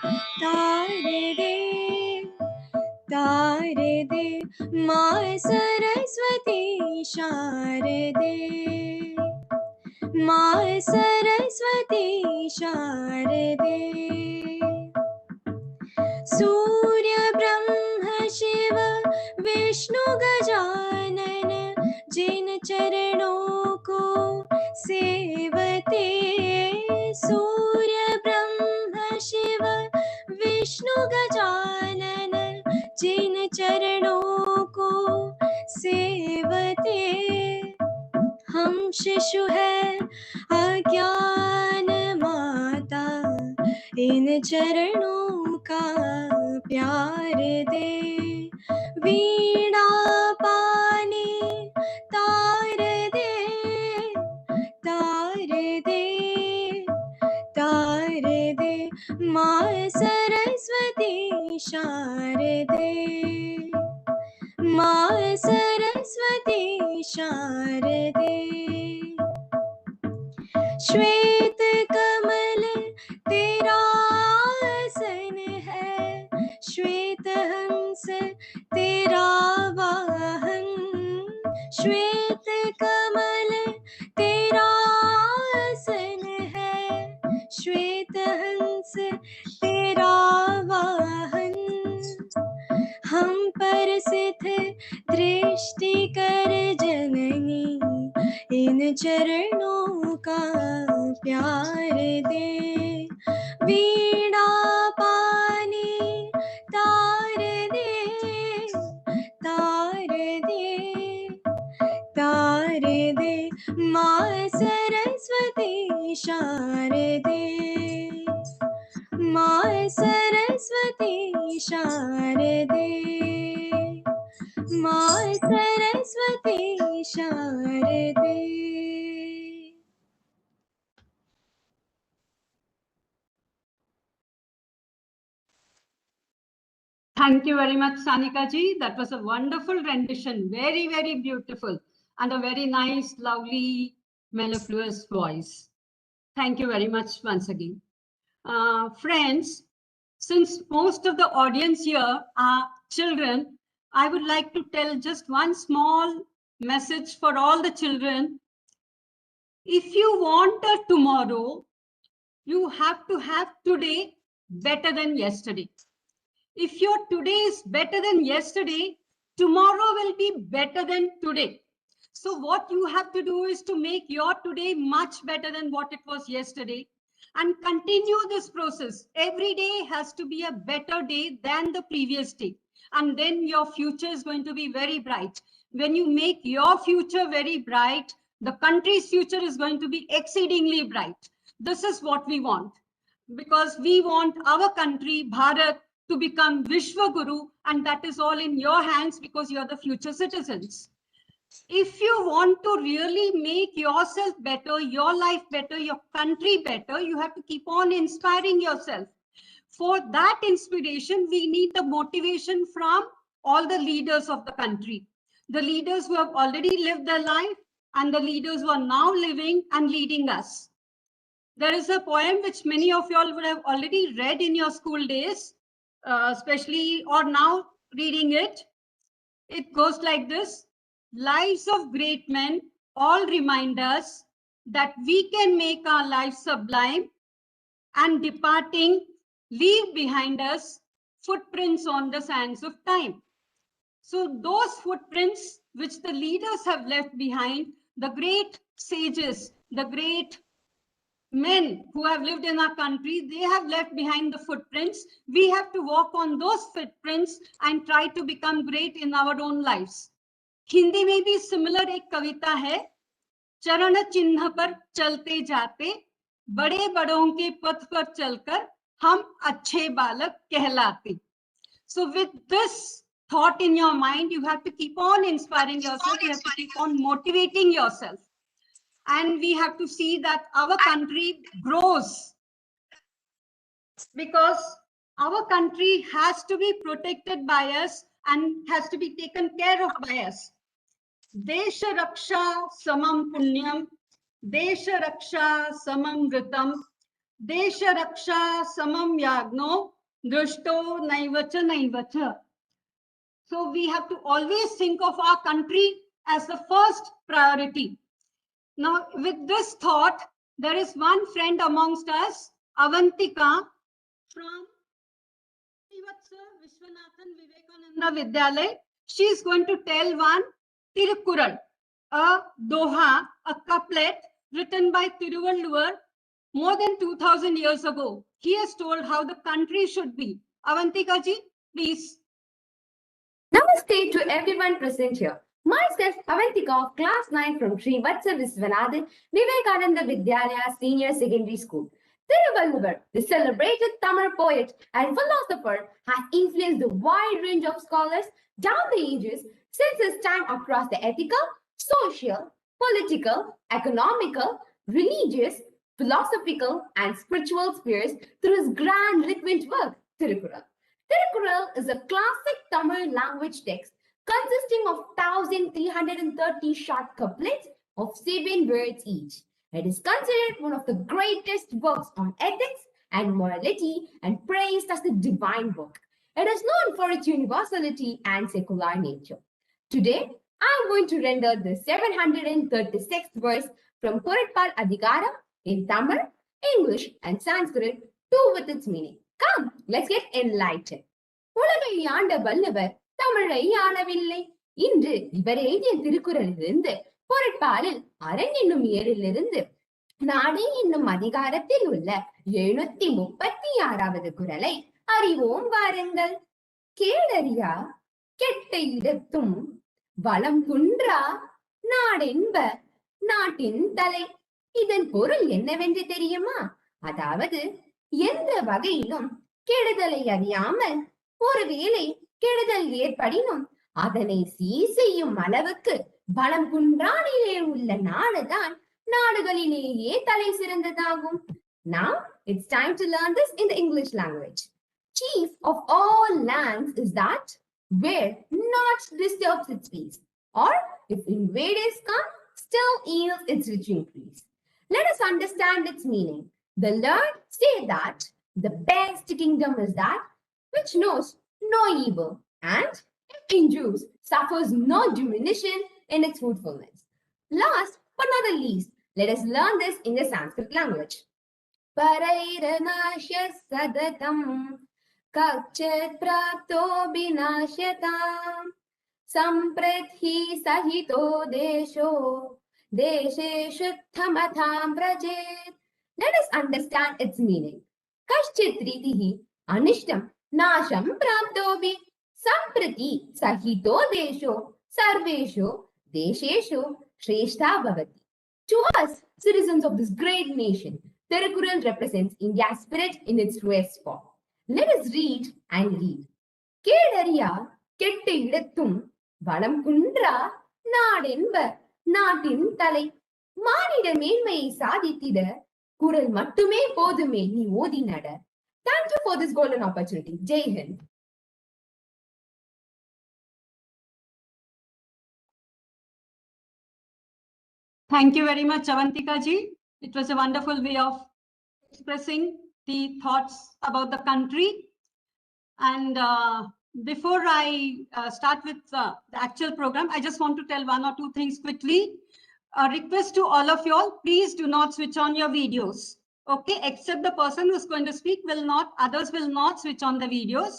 तारे दे तारे दे माँ सरस्वती शारदे माँ सरस्वती शारदे सूर्य ब्रह्म शिव विष्णु गजानन जिन चरणों को सेवते सूर्य ब्रह्म शिव विष्णु गजानन जिन चरणों को सेवते हम शिशु है अज्ञान माता इन चरणों का प्यार दे वीणा पानी तार दे तार दे तार दे माँ सरस्वती शारदे माँ सरस्वती शारदे श्वेत कमल तेरा आसन है श्वेत हंस तेरा वाहन श्वेत कमल तेरा आसन है श्वेत हंस तेरा वाहन हम पर सिद्ध दृष्टि कर जननी इन चरणों का प्यार दे वीणा पानी तार दे तार दे तार दे माँ सरस्वती शारदे माँ सरस्वती शारदे माँ सरस्वती शारदे Thank you very much, Sanika ji. That was a wonderful rendition. Very, very beautiful. And a very nice, lovely, mellifluous voice. Thank you very much once again. Friends, since most of the audience here are children, I would like to tell just one small message for all the children. If you want a tomorrow, you have to have today better than yesterday. If your today is better than yesterday, tomorrow will be better than today. So what you have to do is to make your today much better than what it was yesterday and continue this process. Every day has to be a better day than the previous day. And then your future is going to be very bright. When you make your future very bright, the country's future is going to be exceedingly bright. This is what we want. Because we want our country, Bharat, to become Vishwa Guru, and that is all in your hands because you're the future citizens. If you want to really make yourself better, your life better, your country better, you have to keep on inspiring yourself. For that inspiration, we need the motivation from all the leaders of the country. The leaders who have already lived their life and the leaders who are now living and leading us. There is a poem which many of you all would have already read in your school days, especially or now reading it. It goes like this. Lives of great men all remind us that we can make our lives sublime and departing, leave behind us footprints on the sands of time. So those footprints which the leaders have left behind, the great sages, the great men who have lived in our country, they have left behind the footprints. We have to walk on those footprints and try to become great in our own lives. Hindi में भी similar एक कविता है, चरण चिन्ह पर चलते जाते, बड़े बड़ों के पथ पर चलकर हम अच्छे बालक कहलाते. So with this thought in your mind, you have to keep on inspiring yourself, you have to keep on motivating yourself. And we have to see that our country grows because our country has to be protected by us and has to be taken care of by us. Desha Raksha Samam Punyam, Desha Raksha Samam Ritam, Desha Raksha Samam Yagno Drushto Naivacha Naivacha. So we have to always think of our country as the first priority. Now, with this thought, there is one friend amongst us, Avantika, from Vishwanathan Vivekananda Vidyalay. She is going to tell one Tirukural, a doha, a couplet written by Tiruvalluvar more than 2000 years ago. He has told how the country should be. Avantika ji, please. Namaste to everyone present here. Myself, Avantika of Class 9 from Sri Vatsa Viswanathan Vivekananda Vidyalaya Senior Secondary School. Tiruvalluvar, the celebrated Tamil poet and philosopher, has influenced a wide range of scholars down the ages since his time across the ethical, social, political, economical, religious, philosophical, and spiritual spheres through his grand liquid work, Tirukural. Tirukural is a classic Tamil language text consisting of 1,330 short couplets of 7 words each. It is considered one of the greatest works on ethics and morality and praised as the divine book. It is known for its universality and secular nature. Today, I am going to render the 736th verse from Kuratpal Adhikaram in Tamil, English, and Sanskrit, too with its meaning. Come, let's get enlightened. உலகை ஆண்ட வல்லவர் தமிழை ஆளவில்லை. இன்று இவர் எழுதிய திருக்குறளிலிருந்து பொருட்பாலில் அரண் என்னும் ஏழிலிருந்து நாடே என்னும் அதிகாரத்தில் உள்ள 736வது குறளை அறிவோம் வாருங்கள். கேளறியா கெட்ட இடத்தும் வளம் குன்றா நாடென்ப நாட்டின் தலை. இதன் பொருள் என்னவென்று தெரியுமா? அதாவது எந்த வகையிலும் கெடுதலை அறியாமல் ஒருவேளை கெடுதல் ஏற்படினும் அதனை சீர் செய்யும் அளவுக்கு வளம் குன்றா நிலையே உள்ள நாடுதான் நாடுகளிலேயே தலை சிறந்ததாகும். Now it's time to learn this in the English language. Chief of all lands is that where not disturbs its peace, or if invaders come, still yields its rich increase. Let us understand its meaning. The learned say that the best kingdom is that which knows no evil and, if injures, suffers no diminution in its fruitfulness. Last but not the least, let us learn this in the Sanskrit language. Parairanashya sadatam kakchet prapto binashyatam sampridhi sahito desho deshe shuddhamatham vrajet. Let us understand its meaning. Kaschit ritihi anishtam nasham praptobi sampriti sahito desho sarvesho deshesho shrestha bhavati. To us, citizens of this great nation, Tirukural represents India's spirit in its truest form. Let us read and read. Kedariya kette idathum valam kundra நாடென்ப நாட்டின் தலை. மானிட மேன்மையை சாதித்திட குரல் மட்டுமே போதுமே நீ ஓதி நட. Thank you for this golden opportunity. Jai Hind. Thank you very much, Avantika ji. It was a wonderful way of expressing the thoughts about the country. And before I start with the actual program, I just want to tell one or two things quickly. A request to all of you all, please do not switch on your videos. Okay, except the person who's going to speak will not, others will not switch on the videos.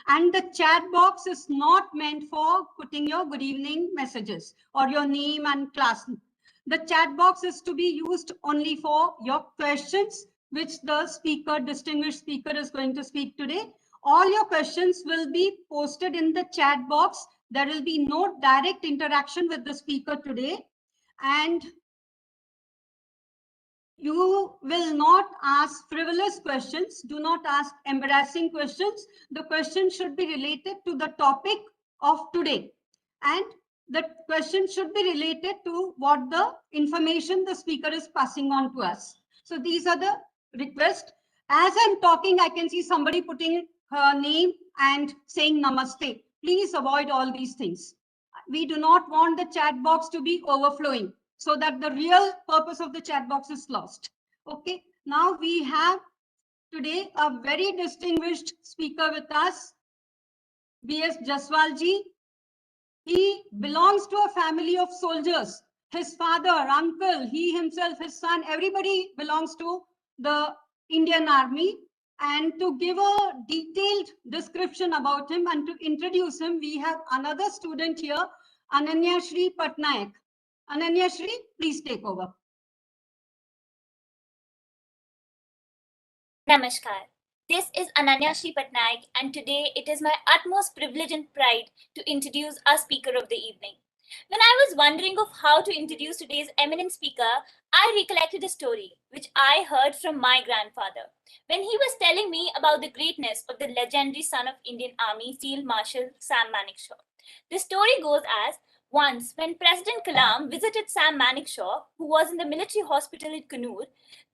And the chat box is not meant for putting your good evening messages or your name and class. The chat box is to be used only for your questions, which the speaker, distinguished speaker, is going to speak today. All your questions will be posted in the chat box. There will be no direct interaction with the speaker today. And you will not ask frivolous questions. Do not ask embarrassing questions. The question should be related to the topic of today. And the question should be related to what the information the speaker is passing on to us. So these are the requests. As I'm talking, I can see somebody putting her name and saying namaste. Please avoid all these things. We do not want the chat box to be overflowing, so that the real purpose of the chat box is lost. Okay, now we have today a very distinguished speaker with us, B.S. Jaswal ji. He belongs to a family of soldiers. His father, uncle, he himself, his son, everybody belongs to the Indian Army. And to give a detailed description about him and to introduce him, we have another student here, Ananya Shri Patnaik. Ananya Shri, please take over. Namaskar. This is Ananya Shri Patnaik, and today it is my utmost privilege and pride to introduce our speaker of the evening. When I was wondering of how to introduce today's eminent speaker, I recollected a story which I heard from my grandfather when he was telling me about the greatness of the legendary son of Indian Army Field Marshal Sam Manekshaw. The story goes as once, when President Kalam visited Sam Manekshaw, who was in the military hospital at Kannur,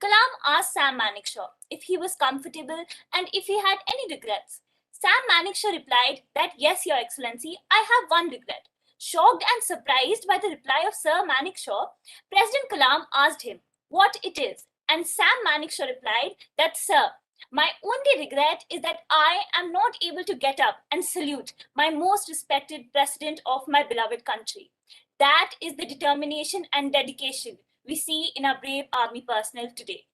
Kalam asked Sam Manekshaw if he was comfortable and if he had any regrets. Sam Manekshaw replied that yes, Your Excellency, I have one regret. Shocked and surprised by the reply of Sir Manekshaw, President Kalam asked him what it is, and Sam Manekshaw replied that, Sir, my only regret is that I am not able to get up and salute my most respected president of my beloved country. That is the determination and dedication we see in our brave army personnel today.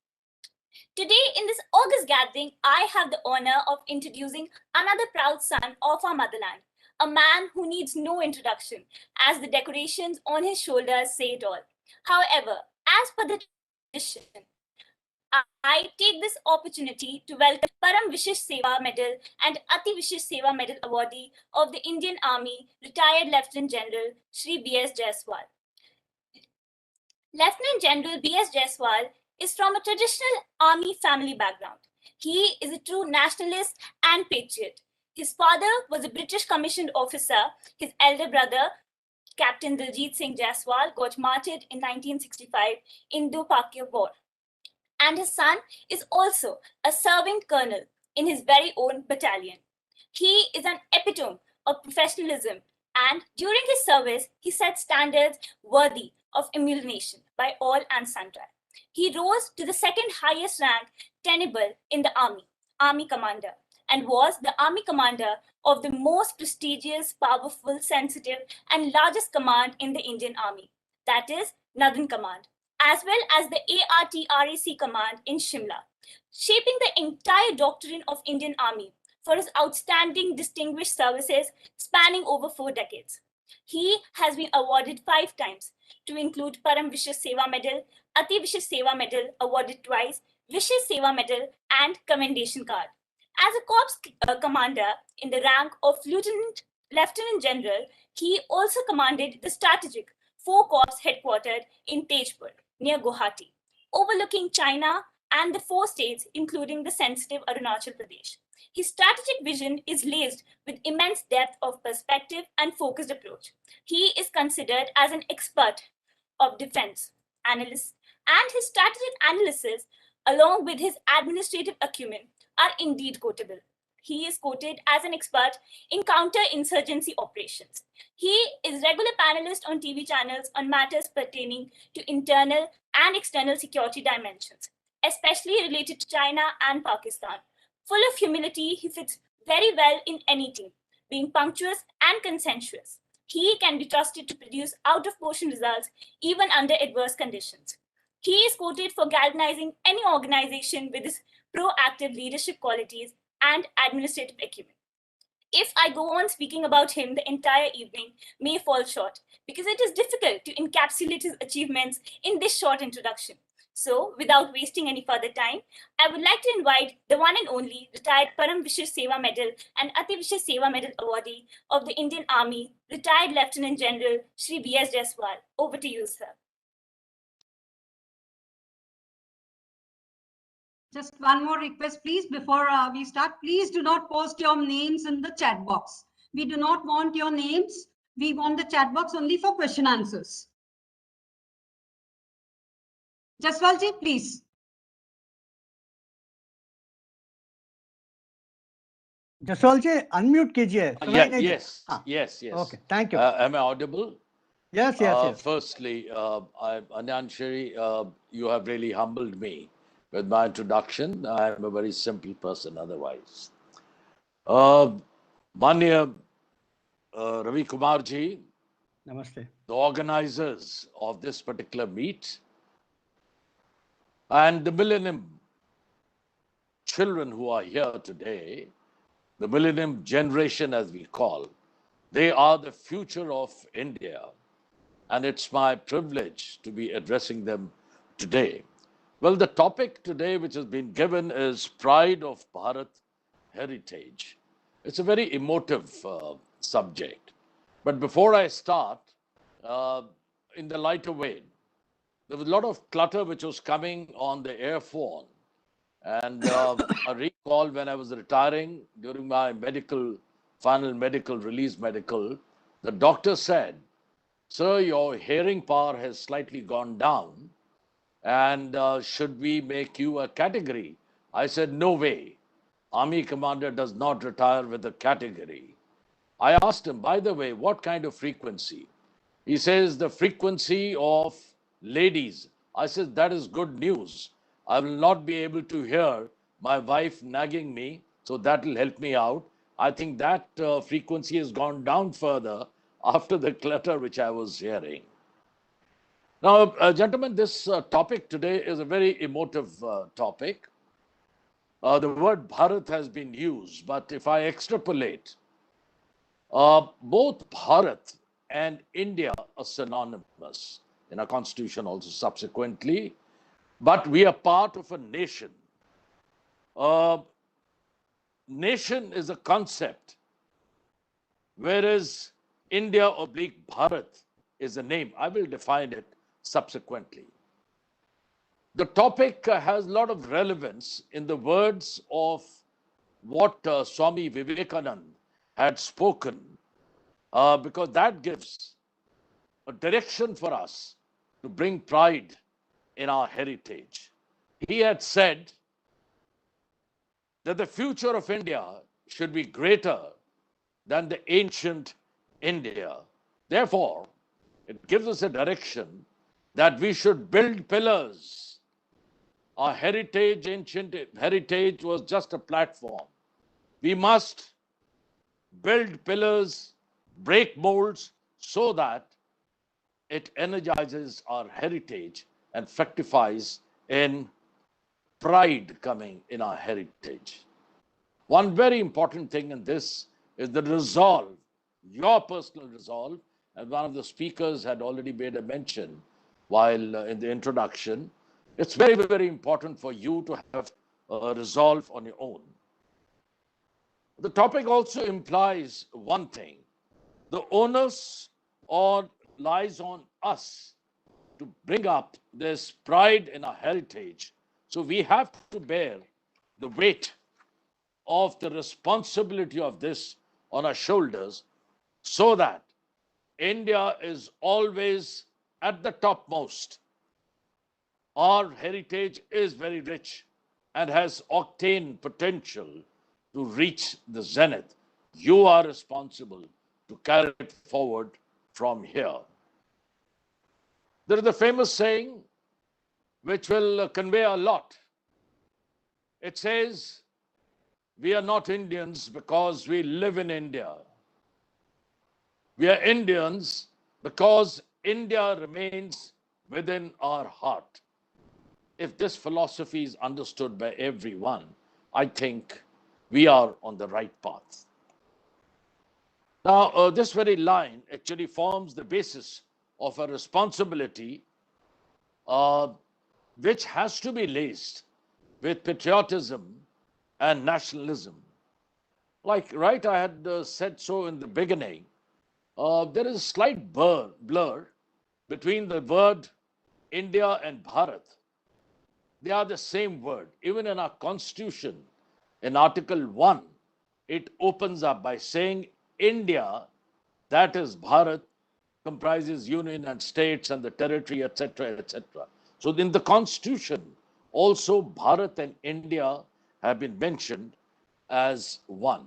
Today, in this August gathering, I have the honor of introducing another proud son of our motherland, a man who needs no introduction, as the decorations on his shoulders say it all. However, as per the tradition, I take this opportunity to welcome Param Vishesh Seva Medal and Ati Vishesh Seva Medal awardee of the Indian Army, retired Lieutenant General Shri B.S. Jaswal. Lieutenant General B.S. Jaswal is from a traditional army family background. He is a true nationalist and patriot. His father was a British commissioned officer. His elder brother, Captain Diljit Singh Jaswal, got martyred in 1965 in the Indo-Pak War. And his son is also a serving colonel in his very own battalion. He is an epitome of professionalism, and during his service, he set standards worthy of emulation by all and sundry. He rose to the second highest rank tenable in the army, Army Commander, and was the Army Commander of the most prestigious, powerful, sensitive, and largest command in the Indian Army, that is, Northern Command, as well as the ARTRAC Command in Shimla, shaping the entire doctrine of Indian Army for his outstanding distinguished services spanning over 4 decades. He has been awarded 5 times, to include Param Vishesh Seva Medal, Ati Vishesh Seva Medal awarded twice, Vishesh Seva Medal, and Commendation Card. As a corps commander in the rank of Lieutenant General, he also commanded the strategic 4 Corps headquartered in Tejpur, near Guwahati, overlooking China and the 4 states, including the sensitive Arunachal Pradesh. His strategic vision is laced with immense depth of perspective and focused approach. He is considered as an expert of defense analyst, and his strategic analysis, along with his administrative acumen, are indeed quotable. He is quoted as an expert in counter-insurgency operations. He is regular panelist on TV channels on matters pertaining to internal and external security dimensions, especially related to China and Pakistan. Full of humility, he fits very well in any team, being punctuous and conscientious. He can be trusted to produce out-of-proportion results even under adverse conditions. He is quoted for galvanizing any organization with his proactive leadership qualities and administrative acumen. If I go on speaking about him, the entire evening may fall short because it is difficult to encapsulate his achievements in this short introduction. So, without wasting any further time, I would like to invite the one and only retired Param Vishesh Seva Medal and Ati Vishesh Seva Medal awardee of the Indian Army, retired Lieutenant General Shri B.S. Jaswal. Over to you, sir. Just one more request, please, before we start. Please do not post your names in the chat box. We do not want your names. We want the chat box only for question answers. Jaswalji, please. Jaswalji, unmute कीजिए. Yes. Okay, thank you. Am I audible? Yes. Firstly, Anyan Shri, you have really humbled me with my introduction. I am a very simple person otherwise. Manya Ravi Kumar ji, Namaste. the organizers of this particular meet, and the millennium children who are here today, the millennium generation as we call, they are the future of India. And it's my privilege to be addressing them today. Well, the topic today which has been given is Pride of Bharat Heritage. It's a very emotive subject. But before I start, uh, in the lighter vein, there was a lot of clutter which was coming on the airphone. And I recall when I was retiring during my final medical release medical, the doctor said, "Sir, your hearing power has slightly gone down, and should we make you a category?" I said, "No way. Army commander does not retire with a category." I asked him, "By the way, what kind of frequency?" He says, "The frequency of ladies." I said, "That is good news. I will not be able to hear my wife nagging me, so that will help me out." I think that frequency has gone down further after the clutter which I was hearing. Now, gentlemen, this topic today is a very emotive topic. The word Bharat has been used, but if I extrapolate, both Bharat and India are synonymous in our constitution also subsequently, but we are part of a nation. Uh, Nation is a concept, whereas India oblique Bharat is a name. I will define it subsequently. The topic has a lot of relevance in the words of what Swami Vivekananda had spoken, because that gives a direction for us to bring pride in our heritage. He had said that the future of India should be greater than the ancient India. Therefore, it gives us a direction that we should build pillars. Our heritage, ancient heritage, was just a platform. We must build pillars, break molds, so that it energizes our heritage and fructifies in pride coming in our heritage. One very important thing in this is the resolve, your personal resolve, and one of the speakers had already made a mention while in the introduction. It's very, very important for you to have a resolve on your own. The topic also implies one thing: the onus lies on us to bring up this pride in our heritage. So we have to bear the weight of the responsibility of this on our shoulders, so that India is always at the topmost. Our heritage is very rich and has octane potential to reach the zenith. You are responsible to carry it forward from here. There is a famous saying which will convey a lot. It says, "We are not Indians because we live in India. We are Indians because India remains within our heart." If this philosophy is understood by everyone, I think we are on the right path. Now, this very line actually forms the basis of a responsibility uh, which has to be laced with patriotism and nationalism. Like, right, I had said so in the beginning, there is a slight blur between the word India and Bharat. They are the same word. Even in our constitution, in Article 1, it opens up by saying India, that is Bharat, comprises union and states and the territory, etc., etc. So in the constitution, also Bharat and India have been mentioned as one.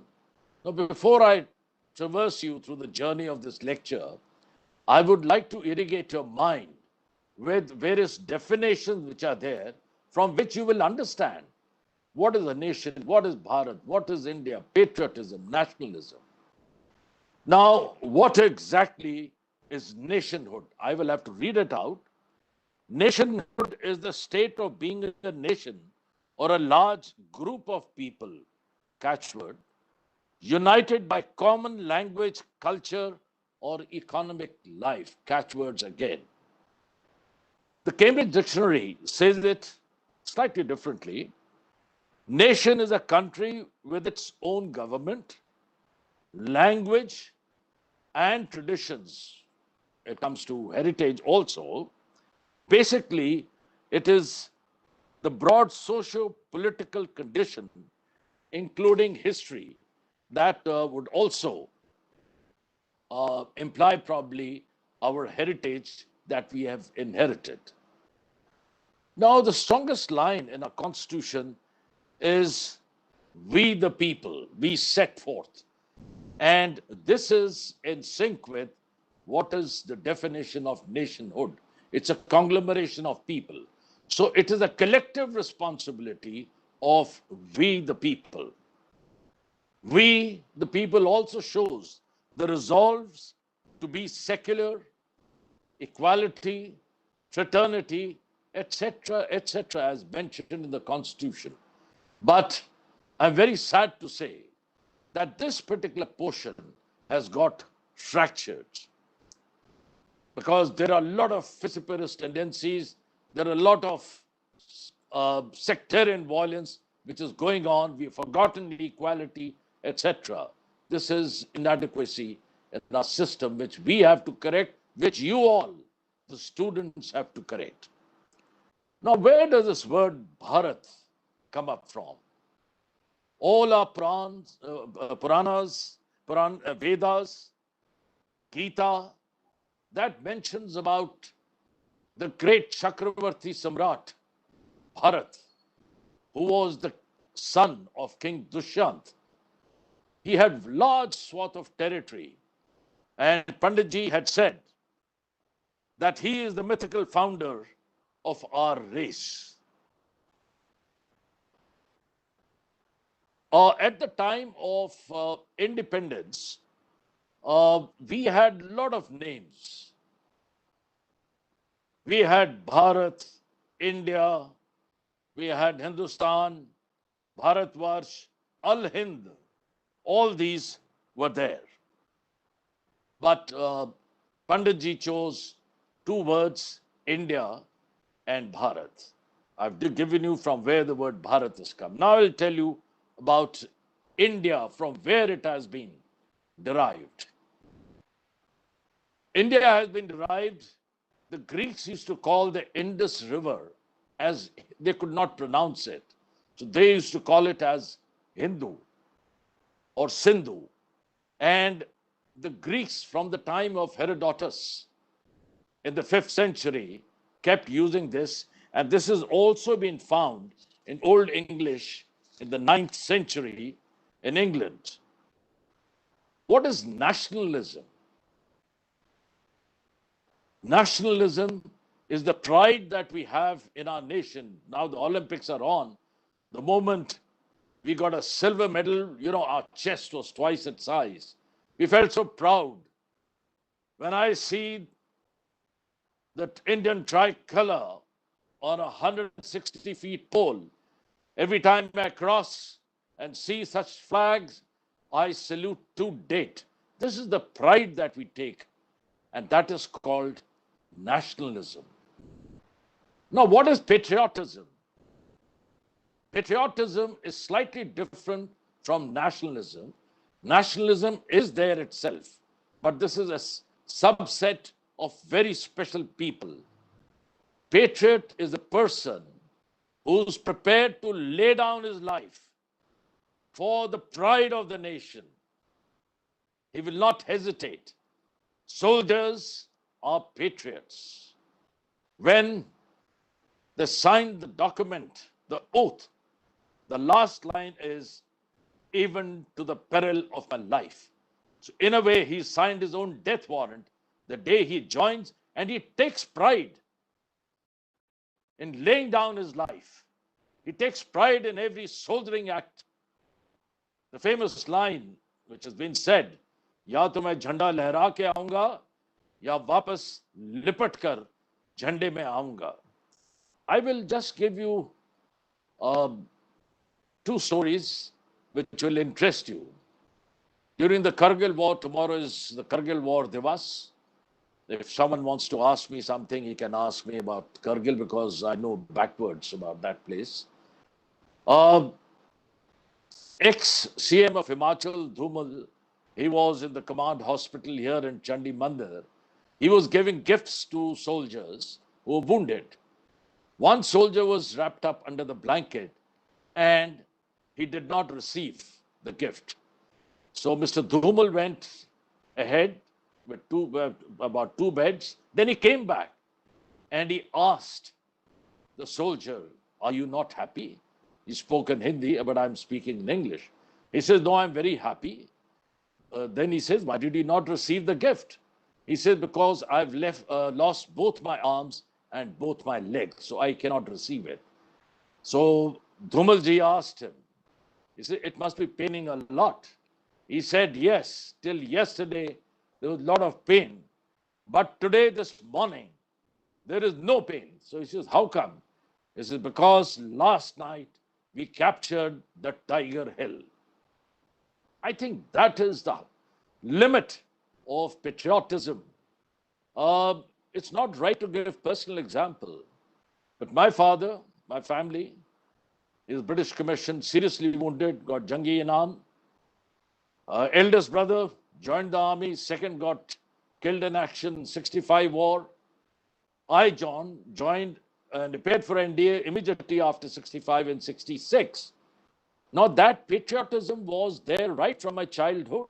Now, before I traverse you through the journey of this lecture, I would like to irrigate your mind with various definitions which are there from which you will understand what is a nation, what is Bharat, what is India, patriotism, nationalism. Now, what exactly is nationhood? I will have to read it out. Nationhood is the state of being a nation or a large group of people, catchword, united by common language, culture, or economic life, catchwords again. The Cambridge Dictionary says it slightly differently. Nation is a country with its own government, language, and traditions. It comes to heritage also. Basically, it is the broad socio-political condition, including history, that would also imply probably our heritage that we have inherited. Now, the strongest line in our constitution is we the people, we set forth. And this is in sync with what is the definition of nationhood. It's a conglomeration of people. So it is a collective responsibility of we the people. We the people also shows the resolves to be secular, equality, fraternity, etc., as mentioned in the Constitution. But I'm very sad to say that this particular portion has got fractured because there are a lot of vociferous tendencies, there are a lot of sectarian violence which is going on. We've forgotten equality, etc. This is inadequacy in our system which we have to correct, which you all, the students, have to correct. Now, where does this word Bharat come up from? All our Puranas, Vedas, Gita, that mentions about the great Chakravarti Samrat, Bharat, who was the son of King Dushyant. He had large swath of territory, and Panditji had said that he is the mythical founder of our race. At the time of independence, we had a lot of names. We had Bharat, India, we had Hindustan, Bharatvarsh, Al-Hind. All these were there. But Panditji chose two words, India and Bharat. I've given you from where the word Bharat has come. Now I'll tell you about India, from where it has been derived. India has been derived, the Greeks used to call the Indus River, as they could not pronounce it. So they used to call it as Hindu or Sindhu. And the Greeks, from the time of Herodotus in the 5th century, kept using this. And this has also been found in Old English in the 9th century in England. What is nationalism? Nationalism is the pride that we have in our nation. Now the Olympics are on. The moment we got a silver medal, our chest was twice its size. We felt so proud. When I see the Indian tricolor on a 160 feet pole, every time I cross and see such flags, I salute to date. This is the pride that we take, and that is called nationalism. Now, what is patriotism? Patriotism is slightly different from nationalism. Nationalism is there itself, but this is a subset of very special people. Patriot is a person who's prepared to lay down his life for the pride of the nation. He will not hesitate. Soldiers are patriots. When they sign the document, the oath, the last line is, even to the peril of my life. So in a way, he signed his own death warrant the day he joins, and he takes pride in laying down his life He takes pride in every soldiering act. The famous line which has been said, या तो मैं झंडा लहरा के आऊंगा या वापस लिपट कर झंडे में आऊंगा. I will just give you two stories which will interest you. During the Kargil War, tomorrow is the Kargil War Divas. If someone wants to ask me something, he can ask me about Kargil because I know backwards about that place. Ex-CM of Himachal, Dhumal, he was in the command hospital here in Chandi Mandir. He was giving gifts to soldiers who were wounded. One soldier was wrapped up under the blanket and he did not receive the gift. So Mr. Dhumal went ahead with about two beds. Then he came back and he asked the soldier, "Are you not happy?" He spoke in Hindi, but I'm speaking in English. He says, "No, I'm very happy." Then he says, "Why did you not receive the gift?" He says, "Because I've lost both my arms and both my legs, so I cannot receive it." So Dhumalji asked him, he said, "It must be paining a lot." He said, "Yes, till yesterday there was a lot of pain, but today, this morning, there is no pain." So he says, "How come?" He says, "Because last night we captured the Tiger Hill." I think that is the limit of patriotism. It's not right to give personal example, but my father, my family, is British commissioned, seriously wounded, got Jangi Inam. Eldest brother joined the army, second got killed in action, 65 war. I joined and prepared for NDA immediately after 65 and 66. Now that patriotism was there right from my childhood.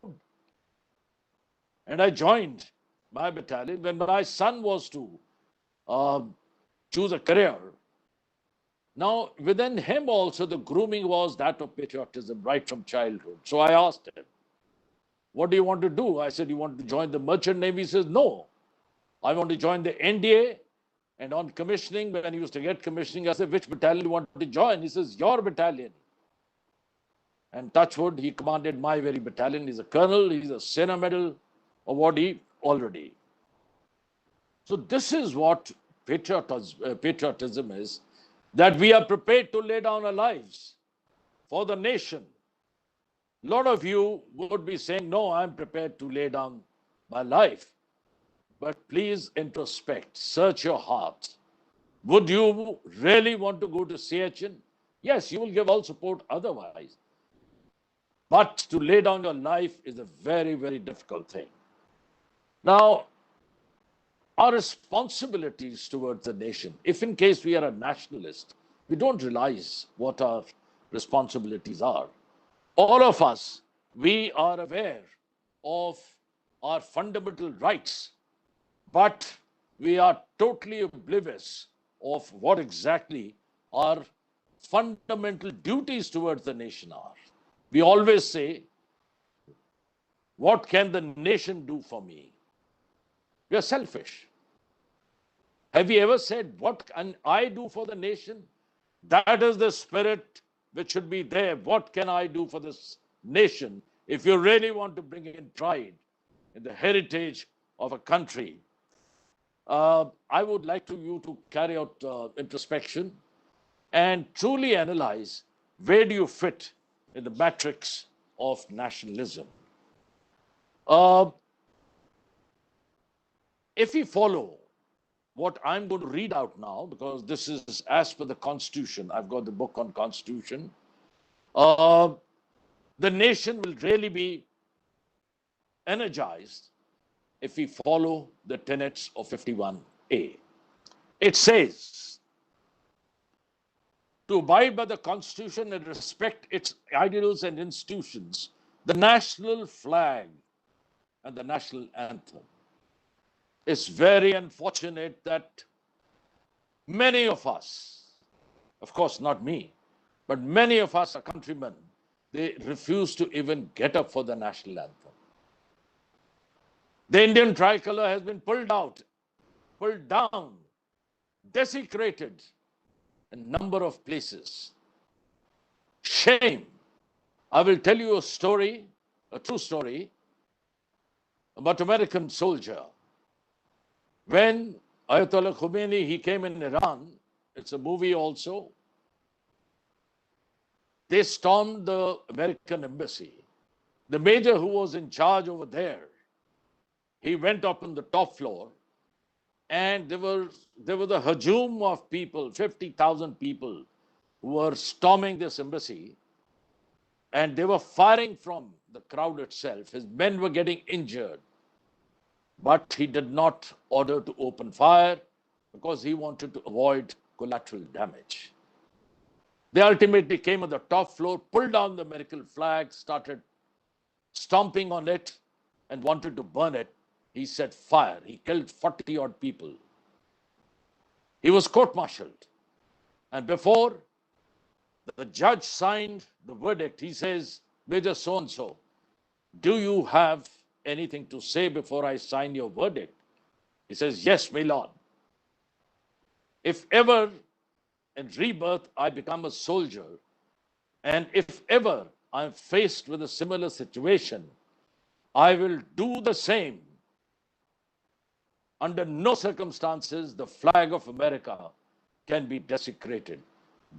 And I joined my battalion when my son was to choose a career. Now, within him also, the grooming was that of patriotism right from childhood. So I asked him, "What do you want to do?" I said, "You want to join the Merchant Navy?" He says, "No, I want to join the NDA. And on commissioning, when he used to get commissioning, I said, "Which battalion do you want to join?" He says, "Your battalion." And touchwood, he commanded my very battalion. He's a colonel, he's a Sena Medal awardee already. So this is what patriotism is, that we are prepared to lay down our lives for the nation. A lot of you would be saying, "No, I'm prepared to lay down my life." But please introspect, search your heart. Would you really want to go to CHN? Yes, you will give all support otherwise. But to lay down your life is a very, very difficult thing. Now, our responsibilities towards the nation, if in case we are a nationalist, we don't realize what our responsibilities are. All of us, we are aware of our fundamental rights, but we are totally oblivious of what exactly our fundamental duties towards the nation are. We always say, "What can the nation do for me?" We are selfish. Have you ever said, "What can I do for the nation?" That is the spirit which should be there. What can I do for this nation? If you really want to bring in pride in the heritage of a country, I would like you to carry out introspection and truly analyze where do you fit in the matrix of nationalism. If we follow what I'm going to read out now, because this is as per the Constitution, I've got the book on Constitution, the nation will really be energized if we follow the tenets of 51A. It says, to abide by the Constitution and respect its ideals and institutions, the national flag and the national anthem. It's very unfortunate that many of us, of course not me, but many of us are countrymen, they refuse to even get up for the national anthem. The Indian tricolor has been pulled out, pulled down, desecrated in a number of places. Shame. I will tell you a story, a true story, about American soldier. When Ayatollah Khomeini, he came in Iran, it's a movie also, they stormed the American embassy. The major who was in charge over there, he went up on the top floor, and there were the hajum of people, 50,000 people who were storming this embassy, and they were firing from the crowd itself. His men were getting injured, but he did not order to open fire because he wanted to avoid collateral damage. They ultimately came on the top floor, pulled down the American flag, started stomping on it, and wanted to burn it. He set fire. He killed 40 odd people. He was court-martialed. And before the judge signed the verdict, he says, Major so-and-so, do you have anything to say before I sign your verdict? He says, yes, my lord. If ever in rebirth I become a soldier, and if ever I'm faced with a similar situation, I will do the same. Under no circumstances the flag of America can be desecrated.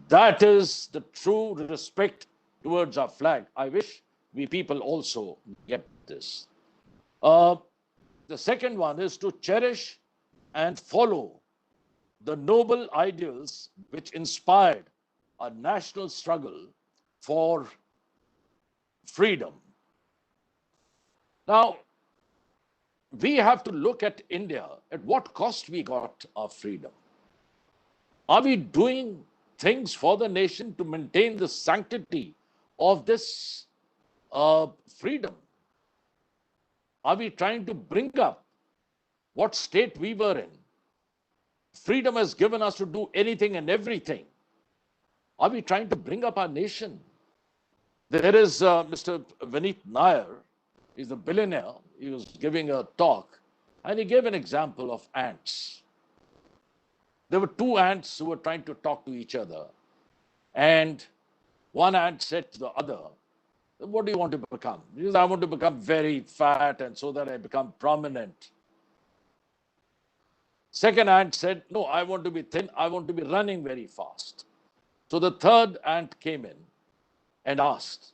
That is the true respect towards our flag. I wish we people also get this. The second one is to cherish and follow the noble ideals which inspired our national struggle for freedom. Now, we have to look at India, at what cost we got our freedom. Are we doing things for the nation to maintain the sanctity of this freedom? Are we trying to bring up what state we were in? Freedom has given us to do anything and everything. Are we trying to bring up our nation? There is Mr. Vineet Nair. He's a billionaire. He was giving a talk, and he gave an example of ants. There were two ants who were trying to talk to each other, and one ant said to the other, what do you want to become? He said, I want to become very fat, and so that I become prominent. Second ant said, no, I want to be thin. I want to be running very fast. So the third ant came in and asked,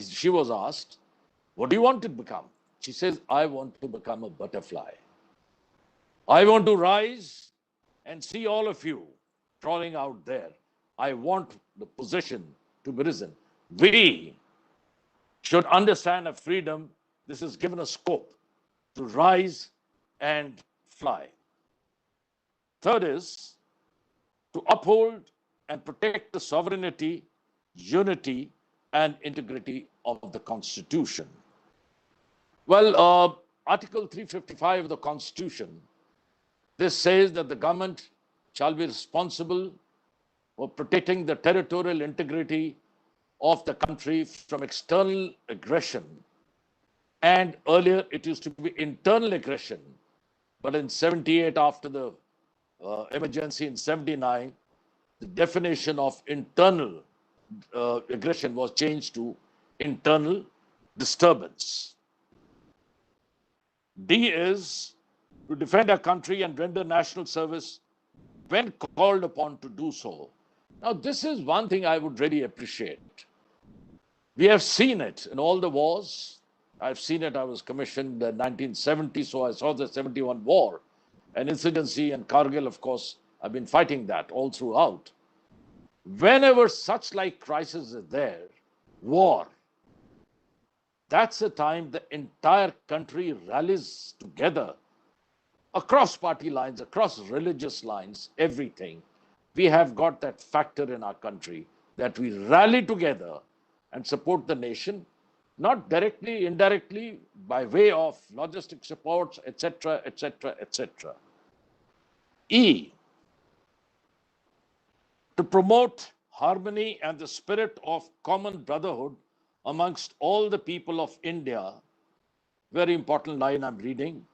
she was asked, what do you want to become? She says, I want to become a butterfly. I want to rise and see all of you crawling out there. I want the position to be risen. We should understand a freedom. This is given a scope to rise and fly. Third is to uphold and protect the sovereignty, unity, and integrity of the Constitution. Well, Article 355 of the Constitution, this says that the government shall be responsible for protecting the territorial integrity of the country from external aggression. And earlier it used to be internal aggression. But in 78, after the emergency in 79, the definition of internal aggression was changed to internal disturbance. D is to defend our country and render national service when called upon to do so. Now, this is one thing I would really appreciate. We have seen it in all the wars. I've seen it. I was commissioned in 1970, so I saw the 71 war. And insurgency and Kargil, of course, I've been fighting that all throughout. Whenever such like crisis is there, war, that's the time the entire country rallies together across party lines, across religious lines, everything. We have got that factor in our country that we rally together and support the nation, not directly, indirectly, by way of logistic supports, etc., etc., etc. E, to promote harmony and the spirit of common brotherhood amongst all the people of India. Very important line I'm reading.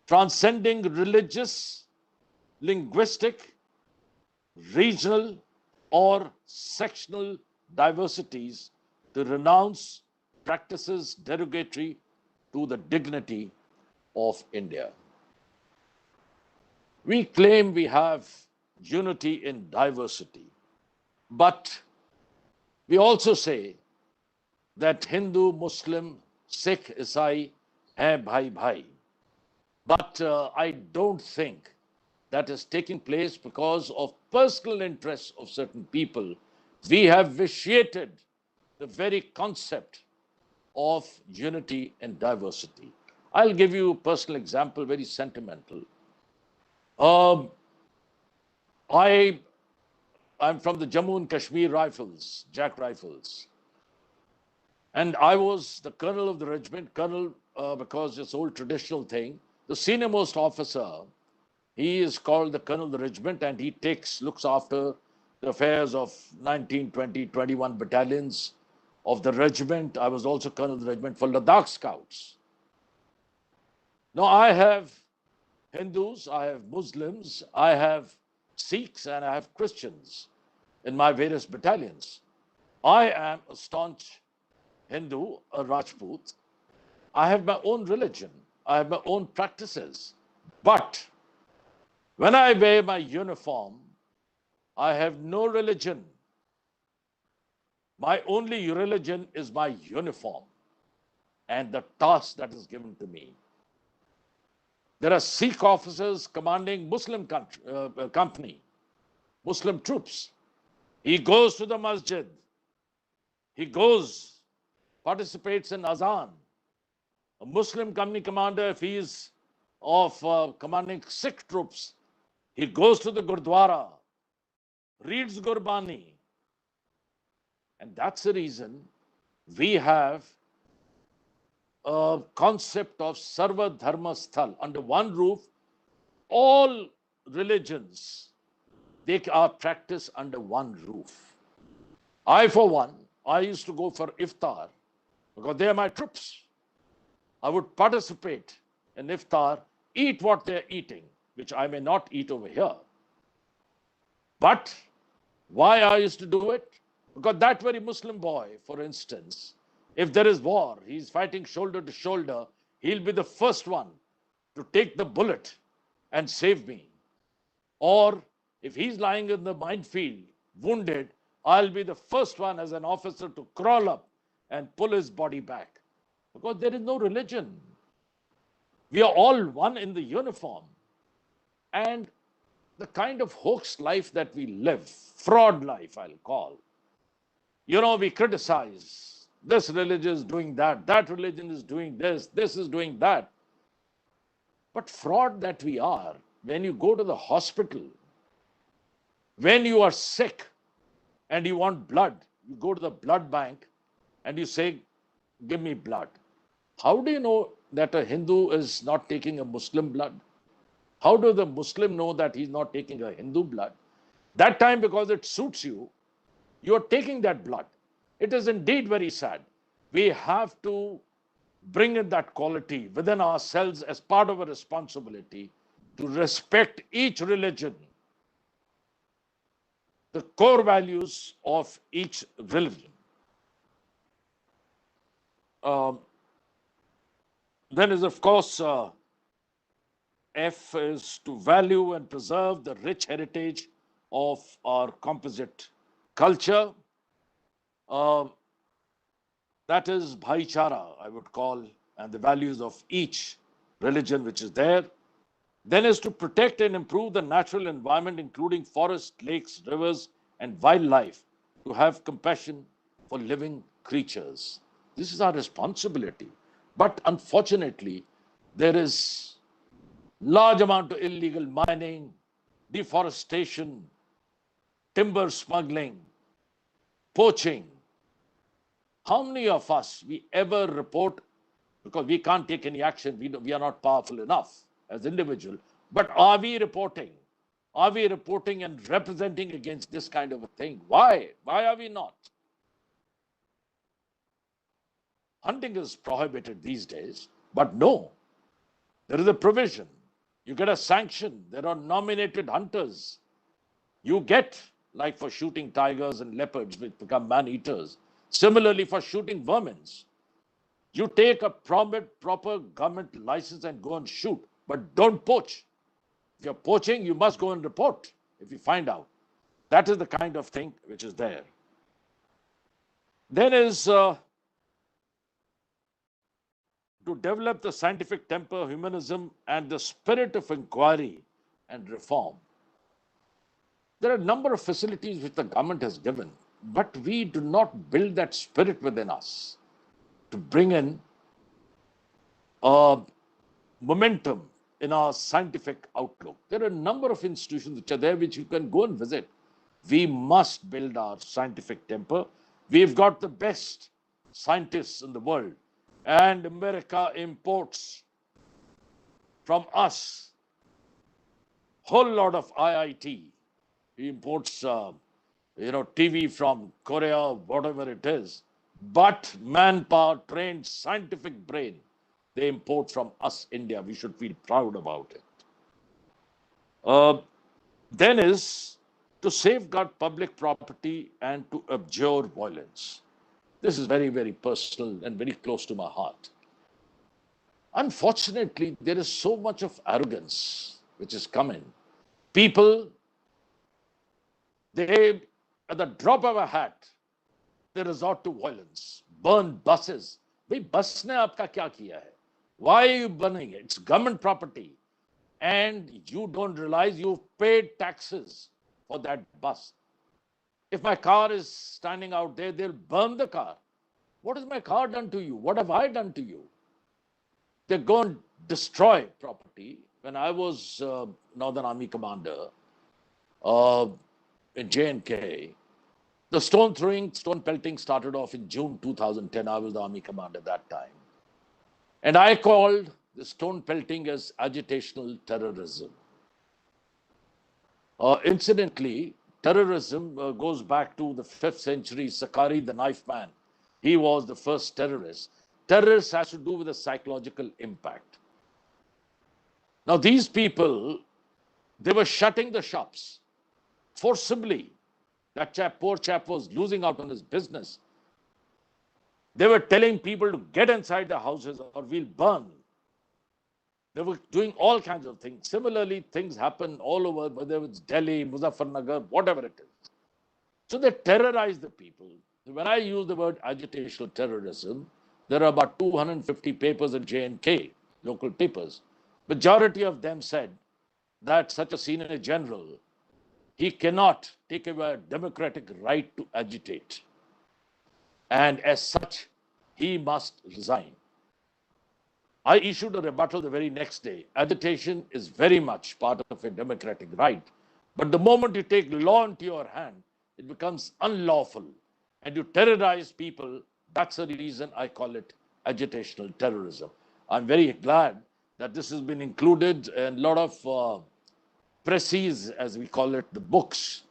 Transcending religious, linguistic, regional, or sectional diversities to renounce practices derogatory to the dignity of India. We claim we have unity in diversity, but we also say that Hindu, Muslim, Sikh, Isai hai bhai bhai. But I don't think that is taking place because of personal interests of certain people. We have vitiated the very concept of unity and diversity. I'll give you a personal example, very sentimental. Um, I'm from the Jammu and Kashmir Rifles, Jack Rifles. And I was the colonel of the regiment, colonel because it's old traditional thing. The senior most officer, he is called the colonel of the regiment, and he looks after the affairs of 19, 20, 21 battalions of the regiment. I was also colonel of the regiment for Ladakh Scouts. Now I have Hindus, I have Muslims, I have Sikhs, and I have Christians in my various battalions. I am a staunch Hindu, a Rajput. I have my own religion. I have my own practices. But when I wear my uniform, I have no religion. My only religion is my uniform and the task that is given to me. There are Sikh officers commanding Muslim company, Muslim troops. He goes to the masjid. He goes, participates in azan. A Muslim company commander, if he is of commanding Sikh troops, he goes to the Gurdwara, reads Gurbani. And that's the reason we have a concept of Sarva Dharma Sthal. Under one roof, all religions, they are practiced under one roof. I, for one, I used to go for iftar because they are my troops. I would participate in iftar, eat what they're eating, which I may not eat over here. But why I used to do it? Because that very Muslim boy, for instance, if there is war, he's fighting shoulder to shoulder, he'll be the first one to take the bullet and save me. Or if he's lying in the minefield, wounded, I'll be the first one as an officer to crawl up and pull his body back. Because there is no religion. We are all one in the uniform. And the kind of hoax life that we live, fraud life, I'll call. We criticize this religion is doing that, that religion is doing this is doing that. But fraud that we are, when you go to the hospital, when you are sick and you want blood, you go to the blood bank and you say, give me blood. How do you know that a Hindu is not taking a Muslim blood? How does the Muslim know that he's not taking a Hindu blood? That time, because it suits you, you're taking that blood. It is indeed very sad. We have to bring in that quality within ourselves as part of a responsibility to respect each religion, the core values of each religion. Then is, of course, F is to value and preserve the rich heritage of our composite culture. That is bhaichara, I would call, and the values of each religion which is there. Then is to protect and improve the natural environment, including forests, lakes, rivers, and wildlife, to have compassion for living creatures. This is our responsibility. But unfortunately, there is large amount of illegal mining, deforestation, timber smuggling, poaching. How many of us we ever report, because we can't take any action, we are not powerful enough as individuals, but are we reporting? Are we reporting and representing against this kind of a thing? Why? Why are we not? Hunting is prohibited these days, but no, there is a provision. You get a sanction. There are nominated hunters. You get like for shooting tigers and leopards, which become man-eaters. Similarly, for shooting vermins, you take a proper government license and go and shoot, but don't poach. If you're poaching, you must go and report if you find out. That is the kind of thing which is there. Then is to develop the scientific temper, humanism, and the spirit of inquiry and reform. There are a number of facilities which the government has given, but we do not build that spirit within us to bring in momentum in our scientific outlook. There are a number of institutions which are there which you can go and visit. We must build our scientific temper. We've got the best scientists in the world, and America imports from us whole lot of IIT. He imports, TV from Korea, whatever it is. But manpower, trained, scientific brain, they import from us, India. We should feel proud about it. Then is to safeguard public property and to abjure violence. This is very, very personal and very close to my heart. Unfortunately, there is so much of arrogance which is coming. People, they, at the drop of a hat, they resort to violence, burn buses. Bhai, bus ne aapka kya kiya hai? Why are you burning it? It's government property. And you don't realize you've paid taxes for that bus. If my car is standing out there, they'll burn the car. What has my car done to you? What have I done to you? They go and destroy property. When I was Northern Army commander in J&K, the stone throwing, stone pelting started off in June 2010. I was the Army commander that time. And I called the stone pelting as agitational terrorism. Incidentally, terrorism goes back to the 5th century. Sakari, the knife man, he was the first terrorist. Terrorist has to do with the psychological impact. Now, these people, they were shutting the shops forcibly. That poor chap was losing out on his business. They were telling people to get inside the houses or we'll burn. They were doing all kinds of things. Similarly, things happen all over, whether it's Delhi, Muzaffarnagar, whatever it is. So they terrorize the people. When I use the word agitational terrorism, there are about 250 papers in J&K, local papers. Majority of them said that such a senior general, he cannot take away a democratic right to agitate. And as such, he must resign. I issued a rebuttal the very next day. Agitation is very much part of a democratic right. But the moment you take law into your hand, it becomes unlawful. And you terrorize people. That's the reason I call it agitational terrorism. I'm very glad that this has been included in a lot of presses, as we call it, the books